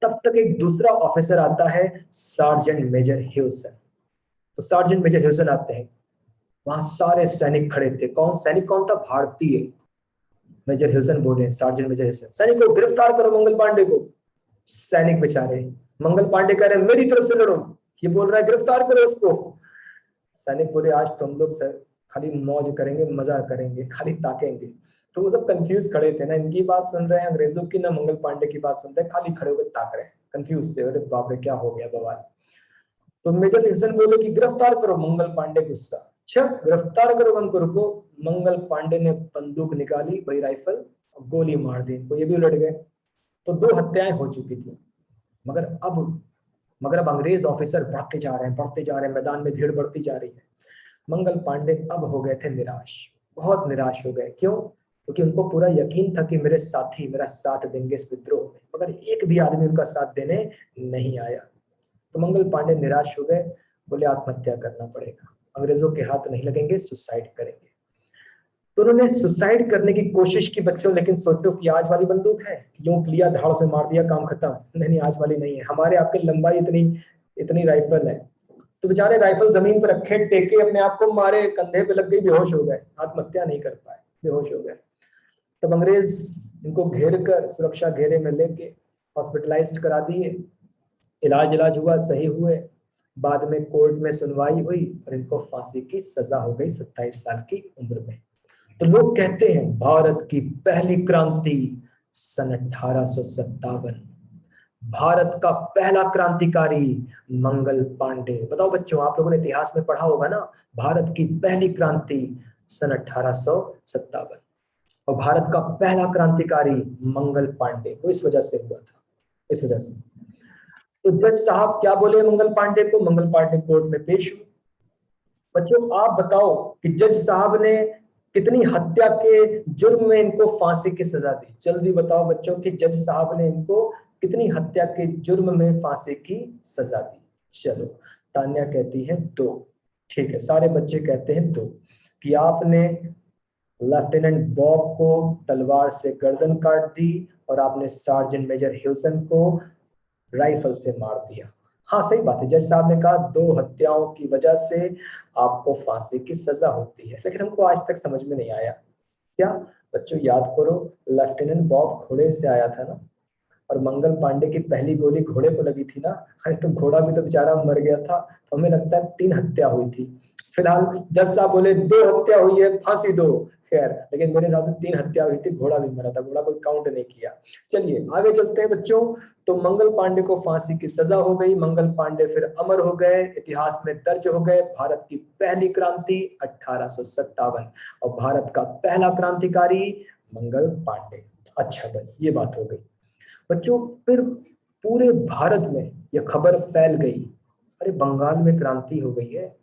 Speaker 1: तब तक एक दूसरा ऑफिसर आता है, सार्जेंट मेजर ह्यूसन। तो सार्जेंट मेजर ह्यूसन आते हैं, वहां सारे सैनिक खड़े थे। कौन सैनिक, कौन था, भारतीय। मेजर ह्यूसन बोले, सार्जेंट मेजर ह्यूसन, सैनिक को गिरफ्तार करो मंगल पांडे को। सैनिक बेचारे, मंगल पांडे कह रहे हैं मेरी तरफ से लड़ो, ये बोल रहा है गिरफ्तार करो उसको। सैनिक बोले आज तुम लोग सर खाली मौज करेंगे, मजा करेंगे, खाली ताकेंगे। तो वो सब कंफ्यूज खड़े थे ना, इनकी बात सुन रहे हैं अंग्रेजों की, ना मंगल पांडे की बात सुन रहे हैं, खाली खड़े होकर ताक रहे हैं, कंफ्यूज थे, अरे बाप रे क्या हो गया बवाल। तो मेजर ह्यूसन बोले कि गिरफ्तार करो। मंगल पांडे गुस्सा, अच्छा गिरफ्तार करो उनको, रुको। मंगल पांडे ने बंदूक निकाली, वही राइफल, और गोली मार दी इनको, ये भी उलट गए। तो दो हत्याएं हो चुकी थी। मगर अब मगर अब अंग्रेज ऑफिसर बढ़ते जा रहे हैं, बढ़ते जा रहे हैं, मैदान में भीड़ बढ़ती जा रही है। मंगल पांडे अब हो गए थे निराश, बहुत निराश हो गए। क्यों? क्योंकि उनको पूरा यकीन था कि मेरे साथी मेरा साथ देंगे इस विद्रोह में, मगर एक भी आदमी उनका साथ देने नहीं आया। तो मंगल पांडे निराश हो गए, बोले आत्महत्या करना पड़ेगा, अंग्रेजों के हाथ नहीं लगेंगे, सुसाइड करेंगे। तो उन्होंने सुसाइड करने की कोशिश की बच्चों, लेकिन सोचो कि आज वाली बंदूक है, यूं लिया धाड़ से मार दिया काम खत्म, नहीं नहीं आज वाली नहीं है, हमारे आपके लंबाई इतनी इतनी राइफल है। तो बेचारे राइफल जमीन पर रखे, टेके, अपने आप को मारे, कंधे पे लग गई, बेहोश हो गए, आत्महत्या नहीं कर पाए, बेहोश हो गए। तब अंग्रेज इनको घेर कर सुरक्षा घेरे में लेके हॉस्पिटलाइज्ड करा दिए, इलाज इलाज हुआ, सही हुए। बाद में कोर्ट में सुनवाई हुई और इनको फांसी की सजा हो गई 27 साल की उम्र में। तो लोग कहते हैं भारत की पहली क्रांति सन 1857, भारत का पहला क्रांतिकारी मंगल पांडे। बताओ बच्चों, आप लोगों ने इतिहास में पढ़ा होगा ना, भारत की पहली क्रांति सन 1857, और भारत का पहला क्रांतिकारी मंगल पांडे, वो इस वजह से हुआ था, इस वजह से। तो जज साहब क्या बोले मंगल पांडे को? मंगल पांडे कोर्ट में पेश हुए। बच्चों आप बताओ कि जज साहब ने कितनी हत्या के जुर्म में इनको फांसी की सजा दी? जल्दी बताओ बच्चों कि जज साहब ने इनको कितनी हत्या के जुर्म में फांसी की सजा दी? चलो, तान्या कहती है 2, ठीक है, सारे बच्चे कहते हैं 2, कि आपने लेफ्टिनेंट बॉब को तलवार से गर्दन काट दी और आपने सार्जेंट मेजर ह्यूसन को राइफल से मार दिया। हाँ सही बात है, जज साहब ने कहा 2 हत्याओं की वजह से आपको फांसी की सजा होती है, लेकिन हमको आज तक समझ में नहीं आया क्या। बच्चों याद करो, लेफ्टिनेंट बॉब घोड़े से आया था ना, और मंगल पांडे की पहली गोली घोड़े को लगी थी ना। अरे तो घोड़ा भी तो बेचारा मर गया था, तो हमें लगता है 3 हत्या हुई थी। फिलहाल जज साहब बोले 2 हत्या हुई है, फांसी दो। खैर, लेकिन मेरे हिसाब से 3 हत्या हुई थी, घोड़ा भी मरा था, घोड़ा कोई काउंट नहीं किया। चलिए आगे चलते हैं बच्चों। तो मंगल पांडे को फांसी की सजा हो गई, मंगल पांडे फिर अमर हो गए, इतिहास में दर्ज हो गए, भारत की पहली क्रांति 1857, और भारत का पहला क्रांतिकारी मंगल पांडे। अच्छा भाई, ये बात हो गई बच्चों। फिर पूरे भारत में यह खबर फैल गई, अरे बंगाल में क्रांति हो गई है,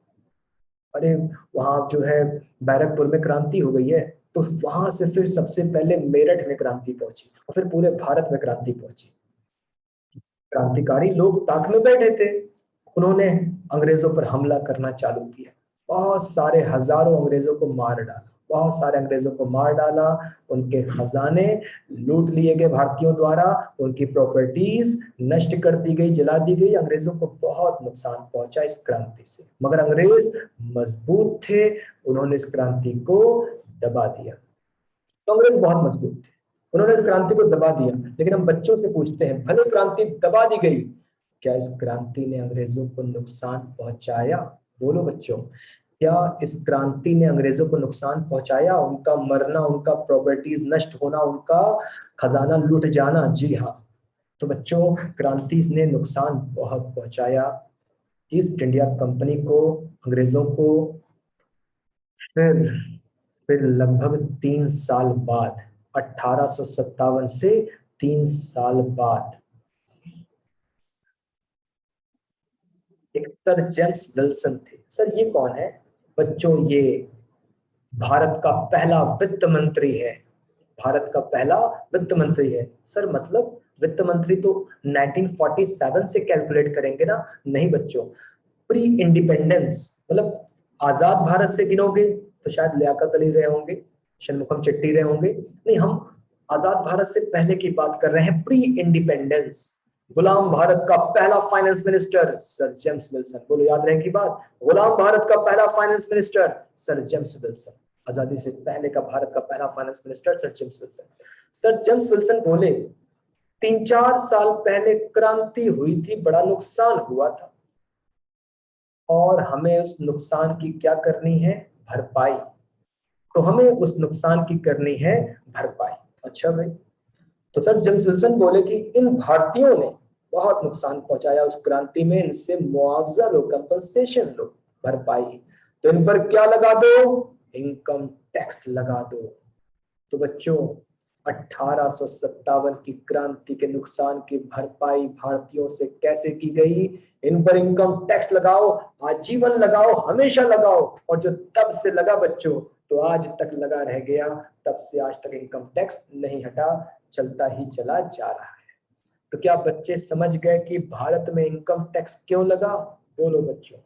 Speaker 1: अरे वहां जो है बैरकपुर में क्रांति हो गई है। तो वहां से फिर सबसे पहले मेरठ में क्रांति पहुंची, और फिर पूरे भारत में क्रांति पहुंची। क्रांतिकारी लोग ताक में बैठे थे, उन्होंने अंग्रेजों पर हमला करना चालू किया, बहुत सारे हजारों अंग्रेजों को मार डाला, बहुत सारे अंग्रेजों को मार डाला, उनके खजाने लूट लिए गए भारतीयों द्वारा, उनकी प्रॉपर्टीज नष्ट कर दी गई, जला दी गई। अंग्रेजों को बहुत नुकसान पहुंचा इस क्रांति से, मगर अंग्रेज मजबूत थे, उन्होंने इस क्रांति को दबा दिया। तो अंग्रेज बहुत मजबूत थे, उन्होंने इस क्रांति को दबा दिया। लेकिन हम बच्चों से पूछते हैं, भले क्रांति दबा दी गई, क्या इस क्रांति ने अंग्रेजों को नुकसान पहुंचाया? बोलो बच्चों, क्या इस क्रांति ने अंग्रेजों को नुकसान पहुंचाया? उनका मरना, उनका प्रॉपर्टीज नष्ट होना, उनका खजाना लूट जाना? जी हाँ। तो बच्चों, क्रांति ने नुकसान बहुत पहुंचाया ईस्ट इंडिया कंपनी को, अंग्रेजों को। फिर फिर लगभग 3 साल बाद, 1857 से 3 साल बाद, एक सर जेम्स विल्सन थे। सर ये कौन है? बच्चों, ये भारत का पहला वित्त मंत्री है, भारत का पहला वित्त मंत्री है। सर मतलब वित्त मंत्री तो 1947 से कैलकुलेट करेंगे ना? नहीं बच्चों, प्री इंडिपेंडेंस, मतलब आजाद भारत से गिनोगे तो शायद लियाकत अली रहे होंगे, शनमुखम चेट्टी रहे होंगे। नहीं, हम आजाद भारत से पहले की बात कर रहे हैं, प्री इंडिपेंडेंस। गुलाम भारत का पहला finance minister sir James Wilson. बोलो याद रहेगी बात, गुलाम भारत का पहला finance minister sir James Wilson. आजादी से पहले का भारत का पहला finance minister sir James Wilson. Sir James Wilson बोले, 3-4 साल पहले क्रांति हुई थी, बड़ा नुकसान हुआ था, और हमें उस नुकसान की क्या करनी है? भरपाई। तो हमें उस नुकसान की करनी है भरपाई। अच्छा भाई, तो सर जेम्स विल्सन बोले कि इन भारतीयों ने बहुत नुकसान पहुंचाया उस क्रांति में, इनसे मुआवजा लो, कंपनसेशन लो, भरपाई। तो इन पर क्या लगा दो? इनकम टैक्स लगा दो। तो बच्चों, 1857 की क्रांति के नुकसान की भरपाई भारतीयों से कैसे की गई? इन पर इनकम टैक्स लगाओ, आजीवन लगाओ, हमेशा लगाओ। और जो तब से लगा बच्चों, तो आज तक लगा रह गया, तब से आज तक इनकम टैक्स नहीं हटा, चलता ही चला जा रहा है। तो क्या बच्चे समझ गए कि भारत में इनकम टैक्स क्यों लगा? बोलो बच्चों,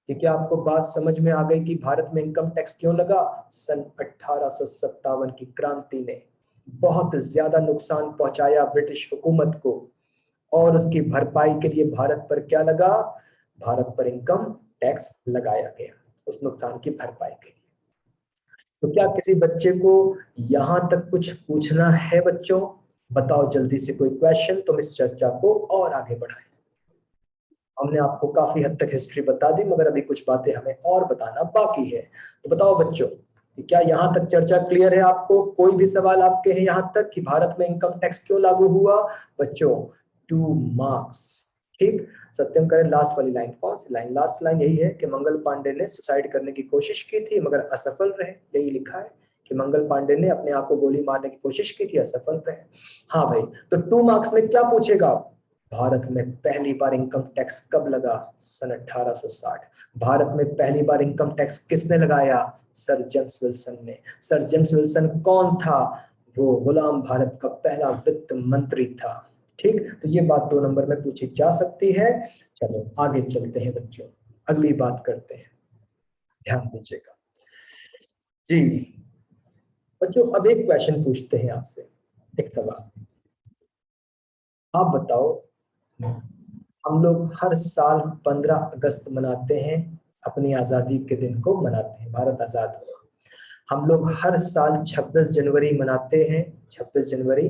Speaker 1: कि क्या आपको बात समझ में आ गई कि भारत में इनकम टैक्स क्यों लगा? सन 1857 की क्रांति ने बहुत ज्यादा नुकसान पहुंचाया ब्रिटिश हुकूमत को, और उसकी भरपाई के लिए भारत पर क्या लगा? भारत पर इनकम टैक्स लगाया गया उस नुकसान की भरपाई के लिए। तो क्या किसी बच्चे को यहां तक कुछ पूछना है बच्चों? बताओ जल्दी से कोई क्वेश्चन, तुम इस चर्चा को और आगे बढ़ाएं। हमने आपको काफी हद तक हिस्ट्री बता दी, मगर अभी कुछ बातें हमें और बताना बाकी है। तो बताओ बच्चों, कि क्या यहाँ तक चर्चा क्लियर है आपको? कोई भी सवाल आपके हैं यहाँ तक कि भारत में इनकम टैक्स क्यों लागू हुआ? बच्चों, 2 मार्क्स। ठीक, सत्यम करें लास्ट वाली लाइन, कौन सी लाइन? लास्ट लाइन यही है कि मंगल पांडे ने सुसाइड करने की कोशिश की थी मगर असफल रहे, यही लिखा है कि मंगल पांडे ने अपने आप को गोली मारने की कोशिश की थी, असफल रहे। हाँ भाई, तो 2 मार्क्स में क्या पूछेगा? भारत में पहली बार इनकम टैक्स कब लगा? सन 1860। भारत में पहली बार इनकम टैक्स किसने लगाया? सर जेम्स विल्सन ने। सर जेम्स विल्सन कौन था? वो गुलाम भारत का पहला वित्त मंत्री था। ठीक, तो ये बात 2 नंबर में पूछी जा सकती है। चलो आगे चलते हैं बच्चों, अगली बात करते हैं, ध्यान दीजिएगा जी। बच्चों, अब एक क्वेश्चन पूछते हैं आपसे, एक सवाल। आप बताओ, हम लोग हर साल 15 अगस्त मनाते हैं, अपनी आजादी के दिन को मनाते हैं, भारत आजाद हुआ। हम लोग हर साल 26 जनवरी मनाते हैं, 26 जनवरी।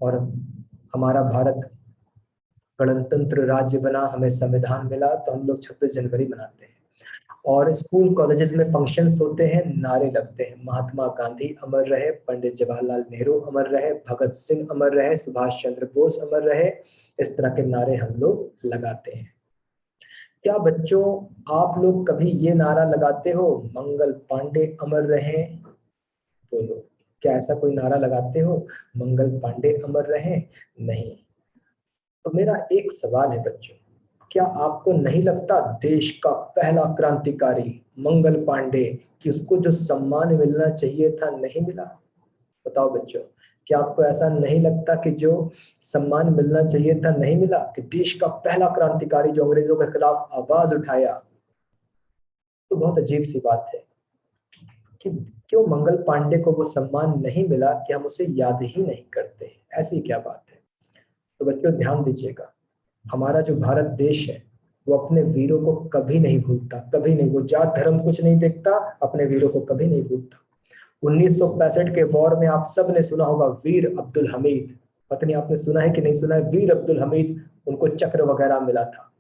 Speaker 1: और हमारा भारत गणतंत्र राज्य बना, हमें संविधान मिला, तो हम लोग 26 जनवरी मनाते हैं। और स्कूल कॉलेजेस में फंक्शंस होते हैं, नारे लगते हैं, महात्मा गांधी अमर रहे, पंडित जवाहरलाल नेहरू अमर रहे, भगत सिंह अमर रहे, सुभाष चंद्र बोस अमर रहे। इस तरह के नारे हम लोग लगाते हैं। क्या बच्चों, आप लोग कभी ये नारा लगाते हो, मंगल पांडे अमर रहे? बोलो, क्या ऐसा कोई नारा लगाते हो, मंगल पांडे अमर रहे? नहीं। तो मेरा एक सवाल है बच्चों, क्या आपको नहीं लगता देश का पहला क्रांतिकारी मंगल पांडे, कि उसको जो सम्मान मिलना चाहिए था नहीं मिला? बताओ बच्चों, क्या आपको ऐसा नहीं लगता कि जो सम्मान मिलना चाहिए था नहीं मिला? कि देश का पहला क्रांतिकारी जो अंग्रेजों के खिलाफ आवाज उठाया। तो बहुत अजीब सी बात है कि क्यों मंगल पांडे को वो सम्मान नहीं मिला, कि हम उसे याद ही नहीं करते। ऐसी क्या बात है? तो बच्चों ध्यान दीजिएगा, हमारा जो भारत देश है वो अपने वीरों को कभी नहीं भूलता, कभी नहीं। वो जात धर्म कुछ नहीं देखता, अपने वीरों को कभी नहीं भूलता। 1965 के वॉर में आप सब ने सुना होगा वीर अब्दुल हमीद। पता नहीं आपने सुना है कि नहीं सुना है, वीर अब्दुल हमीद, उनको चक्र वगैरह मिला था।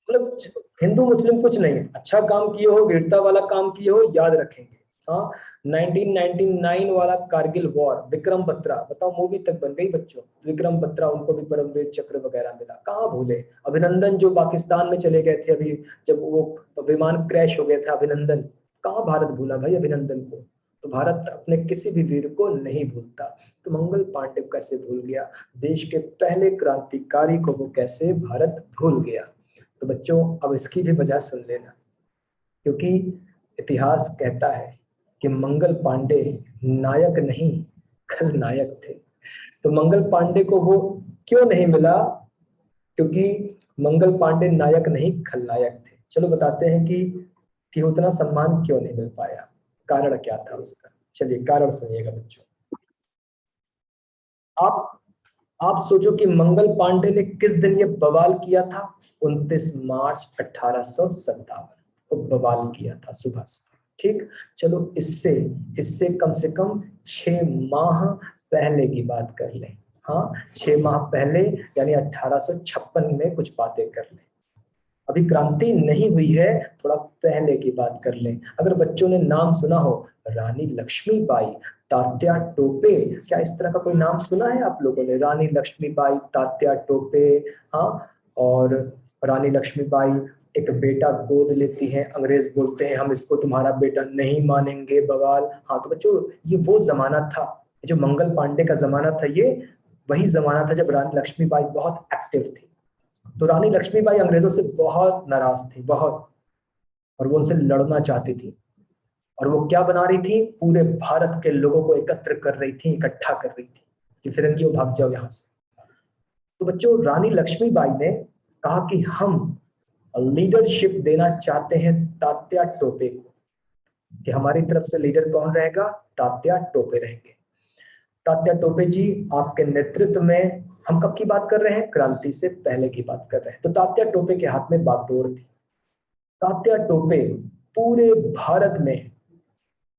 Speaker 1: मतलब हिंदू मुस्लिम कुछ नहीं, अच्छा काम किए हो, वीरता वाला काम किए हो, याद रखेंगे। हाँ, 1999 वाला कारगिल वॉर, विक्रम बत्रा, बताओ मूवी तक बन गई बच्चों, विक्रम बत्रा, उनको भी परमवीर चक्र वगैरह मिला, कहाँ भूले? अभिनंदन जो पाकिस्तान में चले गए थे अभी, जब वो विमान क्रैश हो गया था, अभिनंदन, कहाँ भारत भूला भाई अभिनंदन को? तो भारत अपने किसी भी वीर को नहीं भूलता। तो मंगल पांडे कैसे भूल गया? देश के पहले क्रांतिकारी को वो कैसे भारत भूल गया? तो बच्चों अब इसकी भी वजह सुन लेना, क्योंकि इतिहास कहता है कि मंगल पांडे नायक नहीं, खलनायक थे। तो मंगल पांडे को वो क्यों नहीं मिला? क्योंकि मंगल पांडे नायक नहीं, खलनायक थे। चलो बताते हैं कि उतना सम्मान क्यों नहीं मिल पाया, कारण क्या था उसका। चलिए कारण सुनिएगा बच्चों। आप आप सोचो कि मंगल पांडे ने किस दिन ये बवाल किया था? 29 मार्च 1857 को बवाल किया था, सुबह सुबह। ठीक, चलो इससे इससे कम से कम 6 माह पहले की बात कर लें। हाँ, 6 माह पहले, यानी 1856 में कुछ बातें कर लें। अभी क्रांति नहीं हुई है, थोड़ा पहले की बात कर लें। अगर बच्चों ने नाम सुना हो, रानी लक्ष्मीबाई, तात्या टोपे, क्या इस तरह का कोई नाम सुना है आप लोगों ने? रानी लक्ष्मीबाई, तात्या टोपे। हाँ, और रानी लक्ष्मीबाई एक बेटा गोद लेती हैं, अंग्रेज बोलते हैं हम इसको तुम्हारा बेटा नहीं मानेंगे, बवाल। हाँ तो बच्चों, ये वो जमाना था, जो मंगल पांडे का जमाना था, ये वही जमाना था जब रानी लक्ष्मीबाई बहुत एक्टिव थी। तो रानी लक्ष्मीबाई अंग्रेजों से बहुत नाराज थी, बहुत, और वो उनसे लड़ना चाहती थी। और वो क्या बना रही थी, पूरे भारत के लोगों को एकत्र कर रही थी, इकट्ठा कर रही थी कि फिरंगियों भाग जाओ यहां से। तो बच्चों रानी लक्ष्मीबाई ने कहा कि हम लीडरशिप देना चाहते हैं तात्या टोपे को, कि हमारी तरफ से लीडर कौन रहेगा? तात्या टोपे रहेंगे। तात्या टोपे जी, आपके नेतृत्व में, हम कब की बात कर रहे हैं? क्रांति से पहले की बात कर रहे हैं। तो तात्या टोपे के हाथ में बागडोर थी। तात्या टोपे पूरे भारत में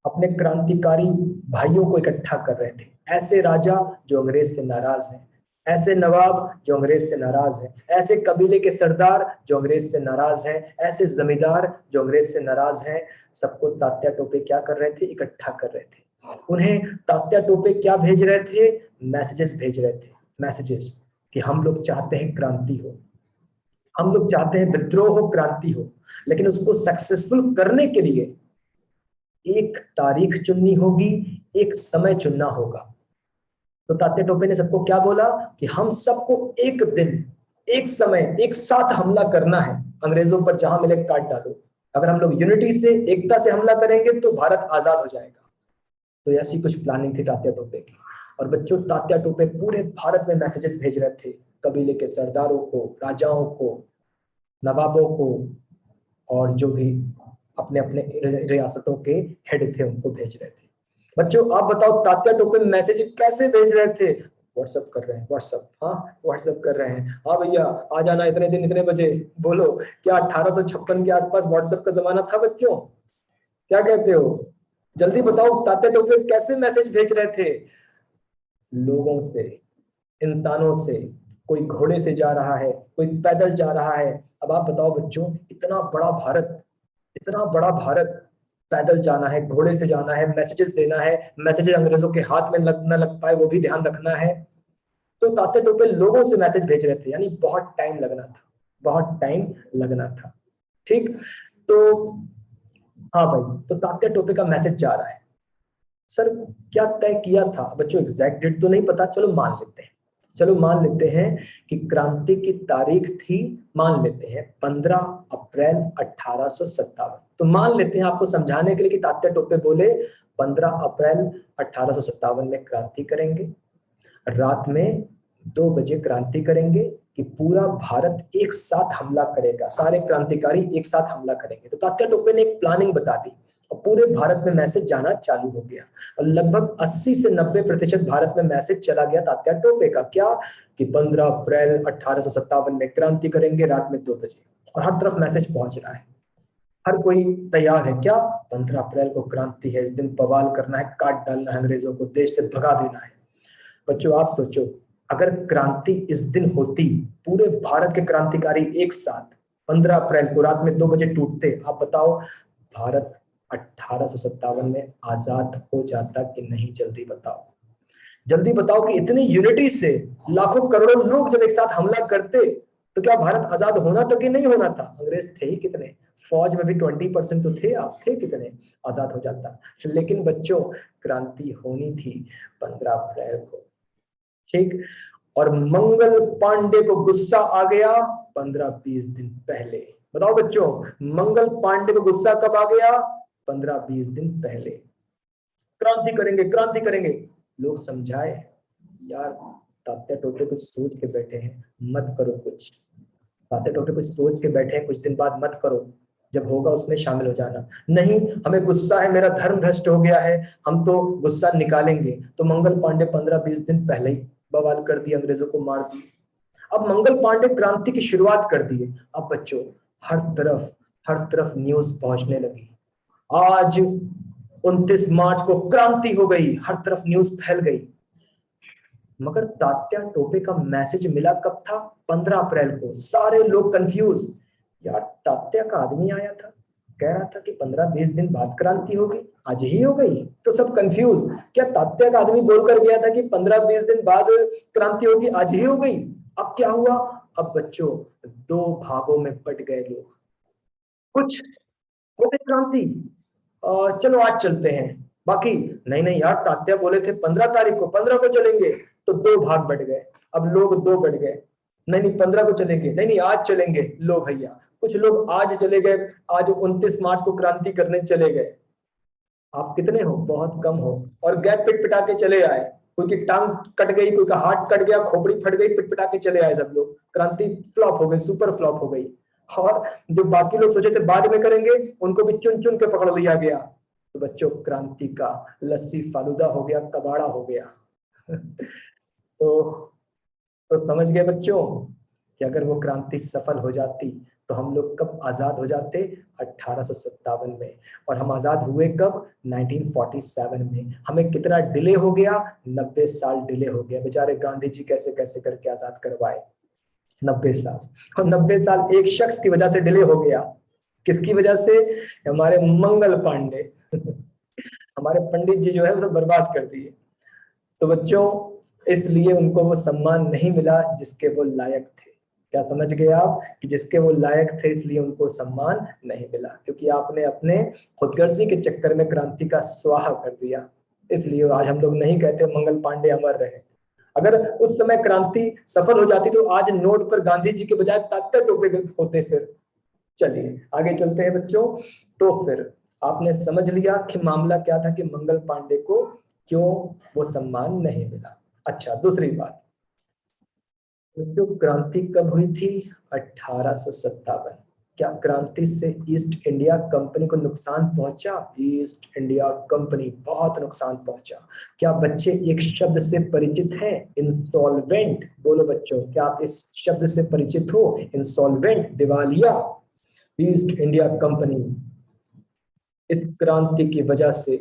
Speaker 1: अपने क्रांतिकारी भाइयों को इकट्ठा कर रहे थे। ऐसे राजा जो अंग्रेज से नाराज हैं, ऐसे नवाब जो अंग्रेज से नाराज हैं, ऐसे कबीले के सरदार जो अंग्रेज से नाराज हैं, ऐसे जमींदार जो अंग्रेज से नाराज हैं, सबको तात्या टोपे क्या कर रहे थे? इकट्ठा कर रहे थे। उन्हें तात्या टोपे क्या भेज रहे थे? मैसेजेस भेज रहे थे, मैसेजेस, कि हम लोग चाहते हैं क्रांति हो, हम लोग चाहते हैं विद्रोह हो, क्रांति हो, लेकिन उसको सक्सेसफुल करने के लिए एक तारीख चुननी होगी, एक समय चुनना होगा। तो तात्या टोपे ने सबको क्या बोला कि हम सबको एक दिन, एक समय, एक साथ हमला करना है, अंग्रेजों पर जहां मिले काट डालो। अगर हम लोग यूनिटी से, एकता से हमला करेंगे तो भारत आजाद हो जाएगा। तो ऐसी कुछ प्लानिंग थी तात्या टोपे की। और बच्चों तात्या टोपे पूरे भारत में मैसेजेस भेज रहे थे, कबीले के सरदारों को, राजाओं को, नवाबों को, और जो भी अपने अपने रियासतों के हेड थे उनको भेज रहे थे। बच्चों आप बताओ तात्या टोपे मैसेज कैसे भेज रहे थे? व्हाट्सअप कर रहे हैं, व्हाट्सअप, हाँ व्हाट्सअप कर रहे हैं, हाँ भैया आ जाना इतने दिन इतने बजे। बोलो क्या 1856 के आसपास व्हाट्सएप का जमाना था बच्चों? क्या कहते हो? जल्दी बताओ, ताते टोपे कैसे मैसेज भेज रहे थे? लोगों से, इंसानों से। कोई घोड़े से जा रहा है, कोई पैदल जा रहा है। अब आप बताओ बच्चों, इतना बड़ा भारत, इतना बड़ा भारत, पैदल जाना है, घोड़े से जाना है, मैसेजेस देना है, मैसेजेस अंग्रेजों के हाथ में न लग पाए वो भी ध्यान रखना है। तो ताते टोपे लोगों से मैसेज भेज रहे थे, यानी बहुत टाइम लगना था, बहुत टाइम लगना था। ठीक। तो हाँ भाई, तो ताते टोपे का मैसेज जा रहा है। सर क्या तय किया था बच्चों? एग्जैक्ट डेट तो नहीं पता, चलो मान लेते हैं, चलो मान लेते हैं कि क्रांति की तारीख थी, मान लेते हैं 15 अप्रैल 1857। तो मान लेते हैं आपको समझाने के लिए कि तात्या टोपे बोले 15 अप्रैल 1857 में क्रांति करेंगे, रात में 2 बजे क्रांति करेंगे, कि पूरा भारत एक साथ हमला करेगा, सारे क्रांतिकारी एक साथ हमला करेंगे। तो तात्या टोपे ने एक प्लानिंग बता दी और पूरे भारत में मैसेज जाना चालू हो गया। और लगभग 80 से 90% भारत में मैसेज चला गया तात्या टोपे का, क्या कि 15 अप्रैल 1857 में क्रांति करेंगे रात में 2 बजे। और हर तरफ मैसेज पहुंच रहा है, हर कोई तैयार है, क्या 15 अप्रैल को क्रांति है, इस दिन बवाल करना है, काट डालना है अंग्रेजों को, देश से भगा देना है। बच्चों आप सोचो, अगर क्रांति इस दिन होती, पूरे भारत के क्रांतिकारी एक साथ 15 अप्रैल को रात में 2 बजे टूटते, आप बताओ भारत 1857 में आजाद हो जाता कि नहीं? जल्दी बताओ, जल्दी बताओ कि इतनी यूनिटी से लाखों करोड़ों लोग जब एक साथ हमला करते, तो क्या भारत आजाद होना था कि नहीं होना था? अंग्रेज थे ही कितने, फौज में भी 20% तो थे, आप थे कितने, आजाद हो जाता। लेकिन बच्चों क्रांति होनी थी 15 अप्रैल को। ठीक। और मंगल पांडे को गुस्सा आ गया 15-20 दिन पहले। बताओ बच्चों, मंगल पांडे को गुस्सा कब आ गया? 15-20 दिन पहले। क्रांति करेंगे, क्रांति करेंगे। लोग समझाए, यार तात्या टोपे कुछ सोच के बैठे हैं, मत करो कुछ। तात्या टोपे कुछ सोच के बैठे हैं, कुछ दिन बाद मत करो, जब होगा उसमें शामिल हो जाना। नहीं, हमें गुस्सा है, मेरा धर्म भ्रष्ट हो गया है, हम तो गुस्सा निकालेंगे। तो मंगल पांडे 15-20 दिन पहले ही बवाल कर दिए, अंग्रेजों को मार दिए। अब मंगल पांडे क्रांति की शुरुआत कर दिए। अब बच्चों हर तरफ न्यूज पहुंचने लगी, आज 29 मार्च को क्रांति हो गई, हर तरफ न्यूज फैल गई। मगर तात्या टोपे का मैसेज मिला कब था? 15 अप्रैल को। सारे लोग कंफ्यूज, यार तात्या का आदमी आया था, कह रहा था कि 15-20 दिन बाद क्रांति होगी, आज ही हो गई। तो सब कंफ्यूज, क्या तात्या का आदमी बोलकर गया था कि 15-20 दिन बाद क्रांति होगी, आज ही हो गई? अब क्या हुआ? अब बच्चों 2 भागों में बट गए लोग। कुछ बोले क्रांति, चलो आज चलते हैं, बाकी नहीं नहीं यार तात्या बोले थे 15 तारीख को, 15 को चलेंगे। तो 2 भाग बढ़ गए। अब लोग 2 बढ़ गए, नहीं नहीं 15 को चलेंगे, नहीं नहीं आज चलेंगे। लो भैया, कुछ लोग आज चले गए, आज 29 मार्च को क्रांति करने चले गए। आप कितने हो? बहुत कम हो। और गैप पिट पिटा के चले आए, कोई की टांग कट गई, कोई का हाथ कट गया, खोपड़ी फट गई, पिट पिटा के चले आए सब लोग। क्रांति फ्लॉप हो गई, सुपर फ्लॉप हो गई। और जो बाकी लोग सोचे थे बाद में करेंगे, उनको भी चुन चुन के पकड़ लिया गया। तो बच्चों क्रांति का लस्सी फालूदा हो गया, कबाड़ा हो गया। तो समझ गए बच्चों कि अगर वो क्रांति सफल हो जाती तो हम लोग कब आजाद हो जाते? 1857 में। और हम आजाद हुए कब? 1947 में। हमें कितना डिले हो गया? 90 साल डिले हो गया। बेचारे गांधी जी कैसे कैसे करके आजाद करवाए, 90 साल। और 90 साल एक शख्स की वजह से डिले हो गया। किसकी वजह से? हमारे मंगल पांडे। हमारे पंडित जी जो है उसे बर्बाद कर दिए। तो बच्चों इसलिए उनको वो सम्मान नहीं मिला जिसके वो लायक थे। क्या समझ गए आप कि जिसके वो लायक थे इसलिए उनको सम्मान नहीं मिला, क्योंकि आपने अपने खुदगर्जी के चक्कर में क्रांति का स्वाहा कर दिया। इसलिए आज हम लोग नहीं कहते मंगल पांडे अमर रहे। अगर उस समय क्रांति सफल हो जाती तो आज नोट पर गांधी जी के बजाय तात्या टोपे होते। फिर चलिए आगे चलते हैं बच्चों। तो फिर आपने समझ लिया कि मामला क्या था, कि मंगल पांडे को क्यों वो सम्मान नहीं मिला। अच्छा दूसरी बात, जो क्रांति कब हुई थी? 1857। क्या क्रांति से ईस्ट इंडिया कंपनी को नुकसान पहुंचा? ईस्ट इंडिया कंपनी बहुत नुकसान पहुंचा। क्या बच्चे एक शब्द से परिचित हैं? इंसॉल्वेंट। बोलो बच्चों, क्या आप इस शब्द से परिचित हो? इंसॉल्वेंट, दिवालिया। ईस्ट इंडिया कंपनी इस क्रांति की वजह से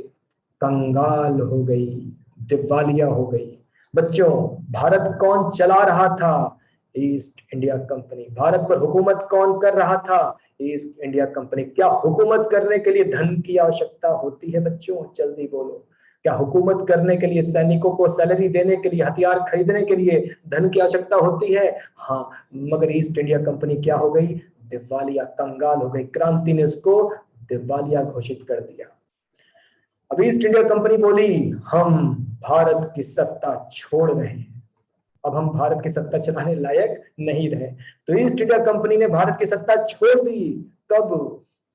Speaker 1: कंगाल हो गई, दिवालिया हो गई। बच्चों, भारत कौन चला रहा था? East India company. भारत पर हुकूमत कौन कर रहा था? East India company. क्या हुकूमत करने के लिए धन की आवश्यकता होती है बच्चों? जल्दी बोलो। क्या हुकूमत करने के लिए, सैनिकों को सैलरी देने के लिए, हथियार खरीदने के लिए धन की आवश्यकता होती है? हाँ, मगर ईस्ट इंडिया कंपनी क्या हो गई? दिवालिया, कंगाल हो गई। क्रांति ने उसको दिवालिया घोषित कर दिया। अब ईस्ट इंडिया कंपनी बोली, हम भारत की सत्ता छोड़ रहे हैं, अब हम भारत की सत्ता चलाने लायक नहीं रहे। तो ईस्ट इंडिया कंपनी ने भारत की सत्ता छोड़ दी। कब?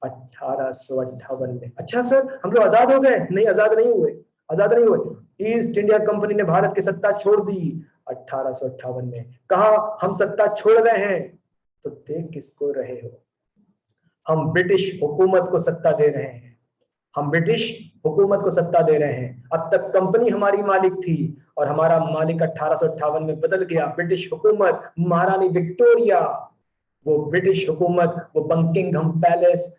Speaker 1: 1858 में। अच्छा सर, हम लोग आजाद हो गए? नहीं, आजाद नहीं हुए, आजाद नहीं हुए। ईस्ट इंडिया कंपनी ने भारत की सत्ता छोड़ दी 1858 में। कहा हम सत्ता छोड़ रहे हैं, तो देख किसको रहे हो? हम ब्रिटिश हुकूमत को सत्ता दे रहे हैं, हम ब्रिटिश हुकूमत को सत्ता दे रहे हैं। अब तक कंपनी हमारी मालिक थी और हमारा मालिक 1858 में बदल गया। ब्रिटिश हुकूमत, महारानी विक्टोरिया, वो ब्रिटिश हुकूमत, वो बकिंघम पैलेस,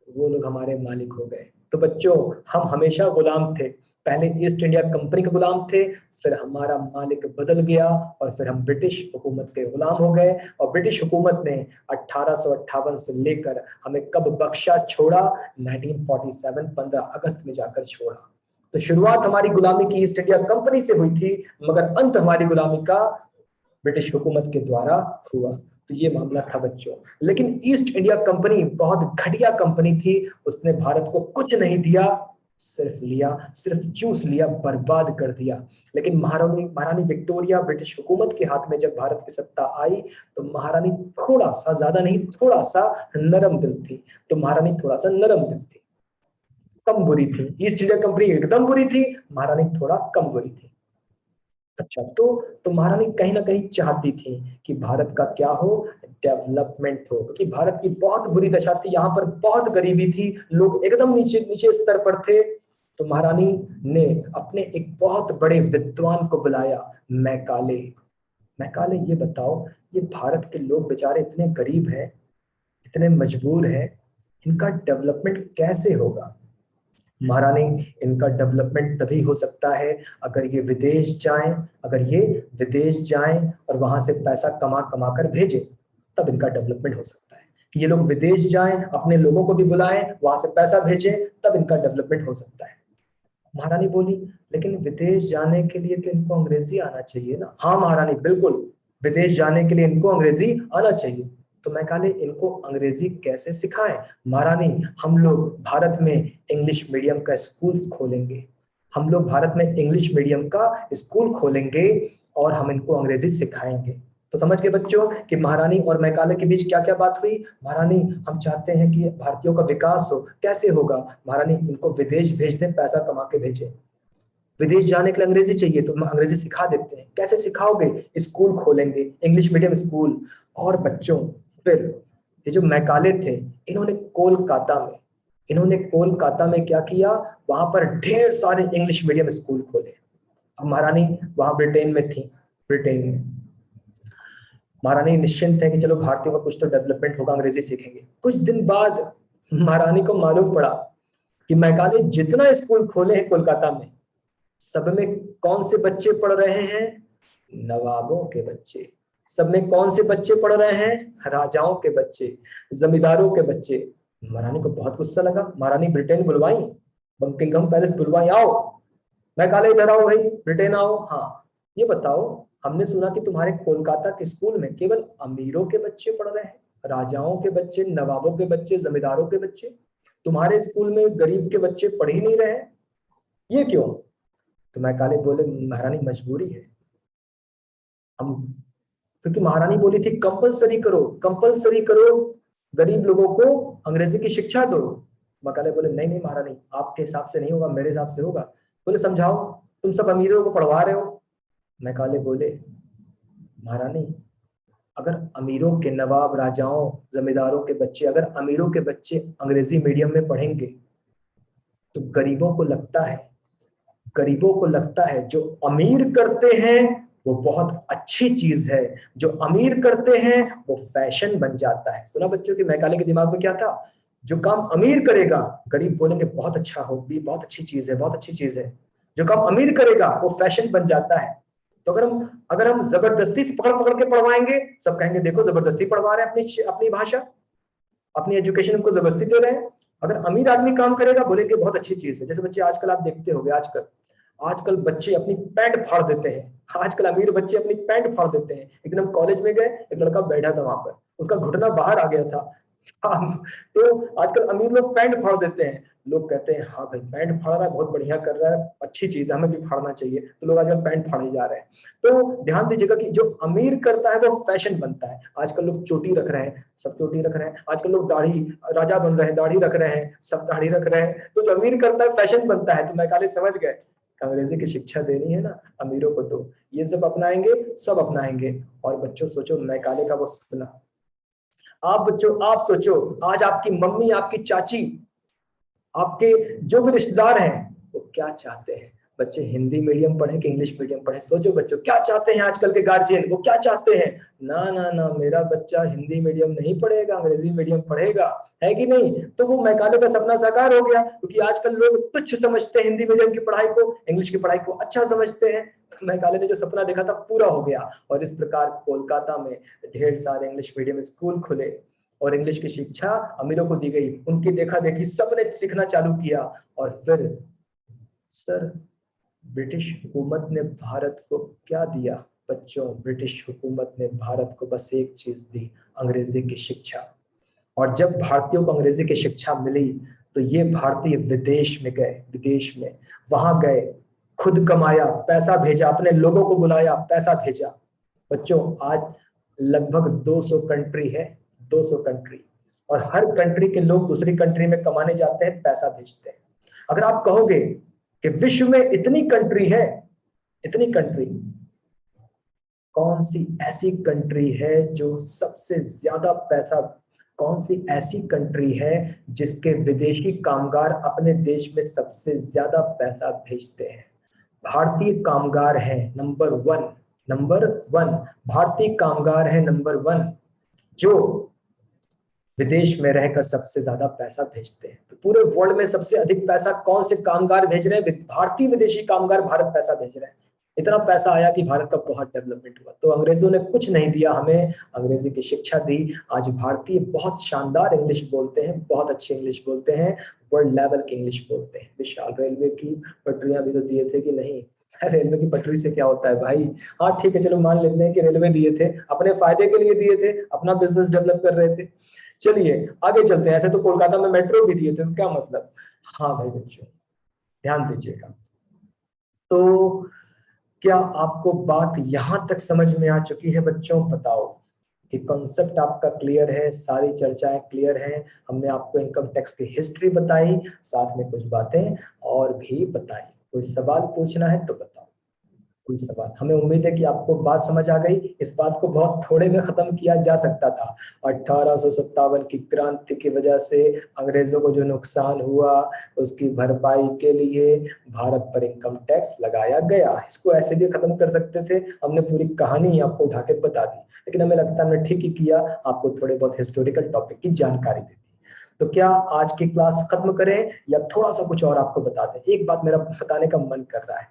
Speaker 1: वो लोग हमारे मालिक हो गए। तो बच्चों, हम हमेशा गुलाम थे। पहले ईस्ट इंडिया कंपनी के गुलाम थे, फिर हमारा मालिक बदल गया और फिर हम ब्रिटिश हुकूमत के गुलाम हो गए। और ब्रिटिश हुकूमत ने 1858 से लेकर हमें कब बख्शा, छोड़ा? 1947, 15 अगस्त में जाकर छोड़ा। तो शुरुआत हमारी गुलामी की ईस्ट इंडिया कंपनी से हुई थी, मगर अंत हमारी गुलामी का ब्रिटिश हुकूमत के द्वारा हुआ। तो ये मामला था बच्चों। लेकिन ईस्ट इंडिया कंपनी बहुत घटिया कंपनी थी। उसने भारत को कुछ नहीं दिया, सिर्फ लिया, सिर्फ चूस लिया, बर्बाद कर दिया। लेकिन महारानी विक्टोरिया, ब्रिटिश हुकूमत के हाथ में जब भारत की सत्ता आई, तो महारानी थोड़ा सा, ज्यादा नहीं, थोड़ा सा नरम दिल थी। तो महारानी थोड़ा सा नरम दिल थी, कम बुरी थी। ईस्ट इंडिया कंपनी एकदम बुरी थी, महारानी थोड़ा कम बुरी थी। अच्छा, तो महारानी कहीं ना कहीं चाहती थी कि भारत का क्या हो? डेवलपमेंट हो, क्योंकि भारत की बहुत बुरी दशा थी, यहाँ पर बहुत गरीबी थी, लोग एकदम नीचे नीचे स्तर पर थे। तो महारानी ने अपने एक बहुत बड़े विद्वान को बुलाया, मैकाले। मैकाले, ये बताओ, ये भारत के लोग बेचारे इतने गरीब हैं, इतने मजबूर हैं, इनका डेवलपमेंट कैसे होगा? महारानी, इनका डेवलपमेंट तभी हो सकता है अगर ये विदेश जाएं, अगर ये विदेश जाएं और वहां से पैसा कमा कमा कर भेजें, तब इनका डेवलपमेंट हो सकता है। कि ये लोग विदेश जाएं, अपने लोगों को भी बुलाएं, वहां से पैसा भेजें, तब इनका डेवलपमेंट हो सकता है। महारानी बोली, लेकिन विदेश जाने के लिए तो इनको अंग्रेजी आना चाहिए ना? हाँ महारानी, बिल्कुल, विदेश जाने के लिए इनको अंग्रेजी आना चाहिए। तो मैं कहा, इनको अंग्रेजी कैसे सिखाएं? महारानी, हम लोग भारत में इंग्लिश मीडियम का स्कूल खोलेंगे, हम लोग भारत में इंग्लिश मीडियम का स्कूल खोलेंगे और हम इनको अंग्रेजी सिखाएंगे। तो समझ गए बच्चों कि महारानी और मैकाले के बीच क्या क्या बात हुई? महारानी, हम चाहते हैं कि भारतीयों का विकास हो। कैसे होगा? महारानी, इनको विदेश भेज दें, पैसा कमा के भेजें। विदेश जाने के लिए अंग्रेजी चाहिए, तो हम अंग्रेजी सिखा देते हैं। कैसे सिखाओगे? स्कूल खोलेंगे, इंग्लिश मीडियम स्कूल। और बच्चों, फिर ये जो मैकाले थे, इन्होंने कोलकाता में क्या किया? वहां पर ढेर सारे इंग्लिश मीडियम स्कूल खोले। अब महारानी वहां ब्रिटेन में थी, ब्रिटेन में महारानी निश्चिंत है कि चलो भारतीयों का कुछ तो डेवलपमेंट होगा, अंग्रेजी सीखेंगे। कुछ दिन बाद महारानी को मालूम पड़ा कि मैकाले जितना स्कूल खोले हैं कोलकाता में, सब में कौन से बच्चे पढ़ रहे हैं? नवाबों के बच्चे। सब में कौन से बच्चे पढ़ रहे हैं? राजाओं के बच्चे, जमींदारों के बच्चे। महारानी को बहुत गुस्सा लगा। महारानी ब्रिटेन बुलवाई, बकिंघम पैलेस बुलवाई, आओ मैकाले, इधर आओ भाई, ब्रिटेन आओ। हाँ, ये बताओ, हमने सुना कि तुम्हारे कोलकाता के स्कूल में केवल अमीरों के बच्चे पढ़ रहे हैं, राजाओं के बच्चे, नवाबों के बच्चे, जमींदारों के बच्चे। तुम्हारे स्कूल में गरीब के बच्चे पढ़ ही नहीं रहे हैं, ये क्यों? तो मैकाले बोले, महारानी मजबूरी है, हम, क्योंकि महारानी बोली थी कंपलसरी करो, कंपलसरी करो, गरीब लोगों को अंग्रेजी की शिक्षा दो। मैकाले बोले, नहीं नहीं महारानी, आपके हिसाब से नहीं होगा, मेरे हिसाब से होगा। बोले, समझाओ, तुम सब अमीरों को पढ़वा रहे हो। मैकाले बोले, महारानी, अगर अमीरों के, नवाब, राजाओं, जमींदारों के बच्चे, अगर अमीरों के बच्चे अंग्रेजी मीडियम में पढ़ेंगे तो गरीबों को लगता है जो अमीर करते हैं वो बहुत अच्छी चीज है, जो अमीर करते हैं वो फैशन बन जाता है। सुना बच्चों की मैकाले के दिमाग में क्या था? जो काम अमीर करेगा, गरीब बोलेंगे बहुत अच्छा हो, भी बहुत अच्छी चीज है, बहुत अच्छी चीज है। जो काम अमीर करेगा वो फैशन बन जाता है। तो अगर हम जबरदस्ती से पकड़ पकड़ के पढ़वाएंगे, सब कहेंगे देखो जबरदस्ती पढ़वा रहे हैं, अपनी अपनी भाषा, अपनी एजुकेशन को जबरदस्ती दे रहे हैं। अगर अमीर आदमी काम करेगा बोलेंगे बहुत अच्छी चीज है। जैसे बच्चे आजकल आप देखते होंगे, आजकल आजकल बच्चे अपनी पैंट फाड़ देते हैं। आजकल अमीर बच्चे अपनी पैंट फाड़ देते हैं। एकदम कॉलेज में गए, एक लड़का बैठा था वहां पर, उसका घुटना बाहर आ गया था। तो आजकल अमीर लोग पैंट फाड़ देते हैं। लोग कहते हैं हाँ भाई पैंट फाड़ रहा है, बहुत बढ़िया कर रहा है, अच्छी चीज है, हमें भी फाड़ना चाहिए। तो लोग आजकल पैंट फाड़े जा रहे हैं। तो ध्यान दीजिएगा कि जो अमीर करता है वो फैशन बनता है। आजकल लोग चोटी रख रहे हैं, सब चोटी रख रहे हैं। आजकल लोग दाढ़ी, राजा बन रहे हैं, दाढ़ी रख रहे हैं, सब दाढ़ी रख रहे हैं। तो जो अमीर करता है फैशन बनता है। तो मैकाले समझ गए, अंग्रेजी की शिक्षा देनी है ना अमीरों को, तो ये सब अपनाएंगे, सब अपनाएंगे। और बच्चों सोचो मैकाले का वो सपना, आप सोचो, आज आपकी मम्मी, आपकी चाची, आपके जो भी रिश्तेदार हैं वो क्या चाहते हैं? बच्चे हिंदी मीडियम पढ़े कि इंग्लिश मीडियम पढ़े? सोचो बच्चों क्या चाहते हैं आजकल के गार्जियन, वो क्या चाहते हैं? ना ना ना, मेरा बच्चा हिंदी मीडियम नहीं पढ़ेगा, अंग्रेजी मीडियम पढ़ेगा, है कि नहीं? तो वो मैकाले का सपना साकार हो गया, क्योंकि आजकल लोग तुच्छ समझते हैं हिंदी मीडियम की पढ़ाई को, इंग्लिश की पढ़ाई को अच्छा समझते हैं। मैकाले ने जो सपना देखा था पूरा हो गया। और इस प्रकार कोलकाता में ढेर सारे इंग्लिश मीडियम स्कूल खुले और इंग्लिश की शिक्षा अमीरों को दी गई। उनकी देखा देखी सबने सीखना चालू किया। और फिर सर, ब्रिटिश हुकूमत ने भारत को क्या दिया? बच्चों, ब्रिटिश हुकूमत ने भारत को बस एक चीज दी, अंग्रेजी की शिक्षा। और जब भारतीयों को अंग्रेजी की शिक्षा मिली तो ये भारतीय विदेश में गए, विदेश में वहां गए, खुद कमाया, पैसा भेजा, अपने लोगों को बुलाया, पैसा भेजा। बच्चों आज लगभग 200 कंट्री है, 200 कंट्री, और हर कंट्री के लोग दूसरी कंट्री में कमाने जाते हैं, पैसा भेजते हैं। अगर आप कहोगे कि विश्व में इतनी कंट्री है, इतनी कंट्री, कौन सी ऐसी कंट्री है जो सबसे ज्यादा पैसा, कौन सी ऐसी कंट्री है जिसके विदेशी कामगार अपने देश में सबसे ज्यादा पैसा भेजते हैं? भारतीय कामगार हैं नंबर वन, नंबर वन। भारतीय कामगार हैं नंबर वन, जो विदेश में रहकर सबसे ज्यादा पैसा भेजते हैं। तो पूरे वर्ल्ड में सबसे अधिक पैसा कौन से कामगार भेज रहे हैं? भारतीय विदेशी कामगार भारत पैसा भेज रहे हैं। इतना पैसा आया कि भारत का बहुत डेवलपमेंट हुआ। तो अंग्रेजों ने कुछ नहीं दिया हमें, अंग्रेजी की शिक्षा दी। आज भारतीय बहुत शानदार इंग्लिश बोलते हैं, बहुत अच्छी इंग्लिश बोलते हैं, वर्ल्ड लेवल की इंग्लिश बोलते हैं। विशाल रेलवे की पटरियां भी तो दिए थे कि नहीं? रेलवे की पटरी से क्या होता है भाई? हाँ ठीक है, चलो मान लेते हैं कि रेलवे दिए थे, अपने फायदे के लिए दिए थे, अपना बिजनेस डेवलप कर रहे थे। चलिए आगे चलते हैं। ऐसे तो कोलकाता में मेट्रो भी दिए थे, तो क्या मतलब? हाँ भाई बच्चों ध्यान दीजिएगा। तो क्या आपको बात यहां तक समझ में आ चुकी है बच्चों? बताओ कि कॉन्सेप्ट आपका क्लियर है, सारी चर्चाएं क्लियर हैं। हमने आपको इनकम टैक्स की हिस्ट्री बताई, साथ में कुछ बातें और भी बताई। कोई सवाल पूछना है तो बताओ, कोई सवाल? हमें उम्मीद है कि आपको बात समझ आ गई। इस बात को बहुत थोड़े में खत्म किया जा सकता था। 1857 की क्रांति की वजह से अंग्रेजों को जो नुकसान हुआ उसकी भरपाई के लिए भारत पर इनकम टैक्स लगाया गया। इसको ऐसे भी खत्म कर सकते थे, हमने पूरी कहानी आपको उठा के बता दी, लेकिन हमें लगता है हमने ठीक ही किया, आपको थोड़े बहुत हिस्टोरिकल टॉपिक की जानकारी दे दी। तो क्या आज की क्लास खत्म करें या थोड़ा सा कुछ और आपको बता दें? एक बात मेरा बताने का मन कर रहा है,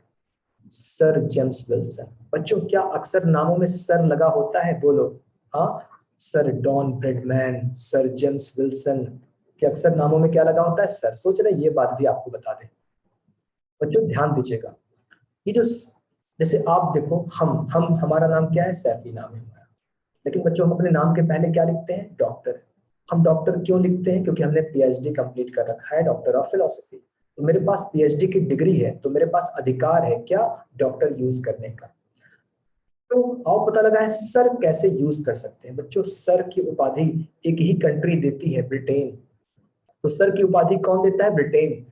Speaker 1: सर जेम्स विल्सन। बच्चों क्या अक्सर नामों में सर लगा होता है? बोलो हाँ। Sir Don Bradman, sir James Wilson के अक्सर नामों में क्या लगा होता है? सर। सोच रहे ये बात भी आपको बता दें। बच्चों ध्यान दीजिएगा, ये जो जैसे आप देखो, हम हमारा नाम क्या है? सैफी नाम है हमारा। लेकिन बच्चों हम अपने नाम के पहले क्या लिखते हैं? डॉक्टर। हम डॉक्टर क्यों लिखते हैं? क्योंकि हमने पीएचडी कंप्लीट कर रखा है, डॉक्टर ऑफ फिलोसफी। तो मेरे पास पीएचडी की डिग्री है, तो मेरे पास अधिकार है क्या? डॉक्टर यूज करने का। तो आओ पता लगाएं सर कैसे यूज कर सकते हैं। बच्चों सर की उपाधि एक ही कंट्री देती है, ब्रिटेन। तो सर की उपाधि कौन देता है? ब्रिटेन।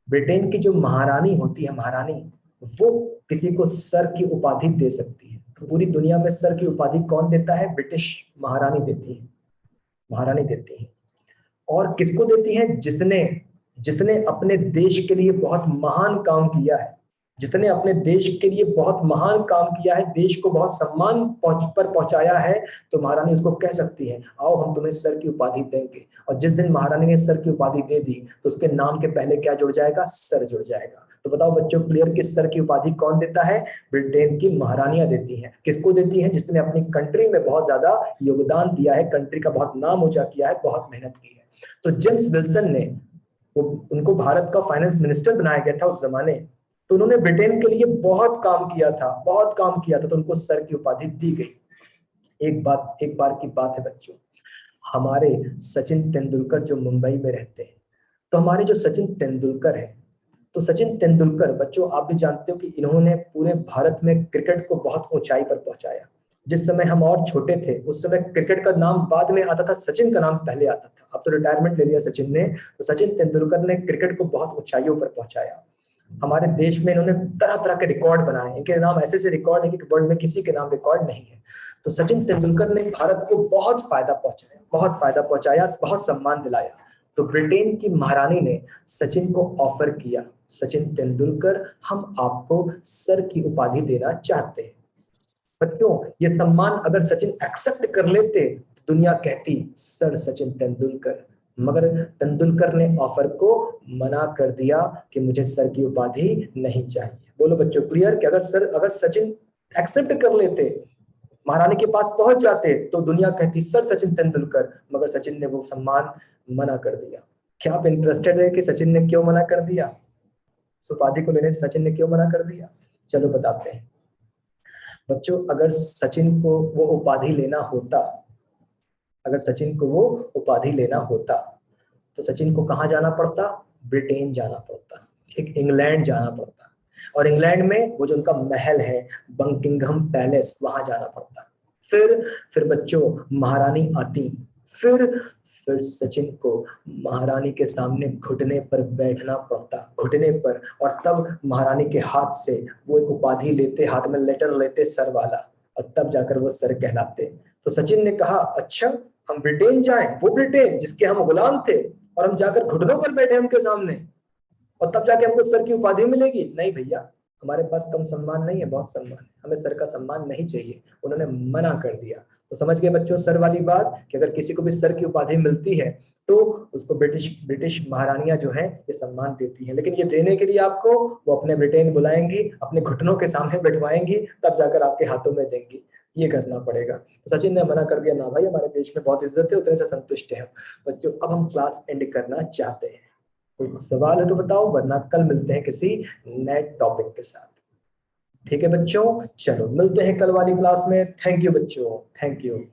Speaker 1: ब्रिटेन की जो महारानी होती है, महारानी, वो किसी को सर की उपाधि दे सकती है। तो पूरी दुनिया में सर की उपाधि कौन देता है? ब्रिटिश महारानी देती है, महारानी देती है। और किसको देती है? जिसने जिसने अपने देश के लिए बहुत महान काम किया है, जिसने अपने देश के लिए बहुत महान काम किया है, देश को बहुत सम्मान पर पहुंचाया है, तो महारानी उसको कह सकती है आओ हम तुम्हें सर की उपाधि देंगे। और जिस दिन महारानी ने सर की उपाधि दे दी तो उसके नाम के पहले क्या जुड़ जाएगा? सर जुड़ जाएगा। तो बताओ बच्चों, क्लियर? किस सर की उपाधि कौन देता है? ब्रिटेन की महारानियां देती हैं। किसको देती हैं? जिसने अपनी कंट्री में बहुत ज्यादा योगदान दिया है, कंट्री का बहुत नाम ऊंचा किया है, बहुत मेहनत की है। तो जेम्स विल्सन ने, वो उनको भारत का फाइनेंस मिनिस्टर बनाया गया था उस जमाने, तो उन्होंने ब्रिटेन के लिए बहुत काम किया था, बहुत काम किया था, तो उनको सर की उपाधि दी गई। एक बार की बात है बच्चों, हमारे सचिन तेंदुलकर जो मुंबई में रहते हैं, तो हमारे जो सचिन तेंदुलकर है, तो सचिन तेंदुलकर बच्चों आप भी जानते हो कि इन्होंने पूरे भारत में क्रिकेट को बहुत ऊंचाई पर पहुंचाया। जिस समय हम और छोटे थे उस समय क्रिकेट का नाम बाद में आता था, सचिन का नाम पहले आता था। अब तो रिटायरमेंट ले लिया सचिन ने, तो सचिन तेंदुलकर ने क्रिकेट को बहुत ऊंचाइयों पर पहुंचाया। हमारे देश में इन्होंने तरह तरह के रिकॉर्ड बनाए, इनके नाम ऐसे ऐसे रिकॉर्ड है कि वर्ल्ड में किसी के नाम रिकॉर्ड नहीं है। तो सचिन तेंदुलकर ने भारत को बहुत फायदा पहुंचाया, बहुत फायदा पहुंचाया, बहुत सम्मान दिलाया। तो ब्रिटेन की महारानी ने सचिन को ऑफर किया, सचिन तेंदुलकर हम आपको सर की उपाधि देना चाहते हैं। बच्चों ये सम्मान अगर सचिन एक्सेप्ट कर लेते तो दुनिया कहती सर सचिन तेंदुलकर, मगर तेंदुलकर ने ऑफर को मना कर दिया कि मुझे सर की उपाधि नहीं चाहिए। बोलो बच्चों, क्लियर? कि अगर सचिन एक्सेप्ट कर लेते, महारानी के पास पहुंच जाते, तो दुनिया कहती सर सचिन तेंदुलकर, मगर सचिन ने वो सम्मान मना कर दिया। क्या आप इंटरेस्टेड है कि सचिन ने क्यों मना कर दिया? इस उपाधि को लेने सचिन ने क्यों मना कर दिया? चलो बताते हैं बच्चों। अगर सचिन को वो उपाधि लेना होता, अगर सचिन को वो उपाधि लेना होता, तो सचिन को कहाँ जाना पड़ता? ब्रिटेन जाना पड़ता, ठीक, इंग्लैंड जाना पड़ता। और इंग्लैंड में वो जो उनका महल है, बकिंघम पैलेस, वहां जाना पड़ता। फिर बच्चों महारानी आती, फिर फिर सचिन को महारानी के सामने घुटने पर बैठना पड़ता, घुटने पर, और तब महारानी के हाथ से वो एक उपाधि लेते, हाथ में लेटर लेते सर वाला, और तब जाकर वो सर कहलाते। तो सचिन ने कहा अच्छा हम ब्रिटेन जाएं, वो ब्रिटेन जिसके हम गुलाम थे, और हम जाकर घुटनों पर बैठे उनके सामने, और तब जाके हमको सर की उपाधि मिलेगी? नहीं भैया, हमारे पास कम सम्मान नहीं है, बहुत सम्मान है, हमें सर का सम्मान नहीं चाहिए। उन्होंने मना कर दिया। तो समझ गए बच्चों सर वाली बात, कि अगर किसी को भी सर की उपाधि मिलती है तो उसको ब्रिटिश ब्रिटिश महारानियां जो है ये सम्मान देती हैं। लेकिन ये देने के लिए आपको वो अपने ब्रिटेन बुलाएंगी, अपने घुटनों के सामने बैठवाएंगी, तब जाकर आपके हाथों में देंगी। ये करना पड़ेगा। तो सचिन ने मना कर दिया, ना भाई हमारे देश में बहुत इज्जत है, उतने से संतुष्ट है बच्चों। अब हम क्लास एंड करना चाहते हैं। कोई सवाल है तो बताओ, वरना कल मिलते हैं किसी नए टॉपिक के साथ। ठीक है बच्चों, चलो मिलते हैं कल वाली क्लास में। थैंक यू बच्चों, थैंक यू।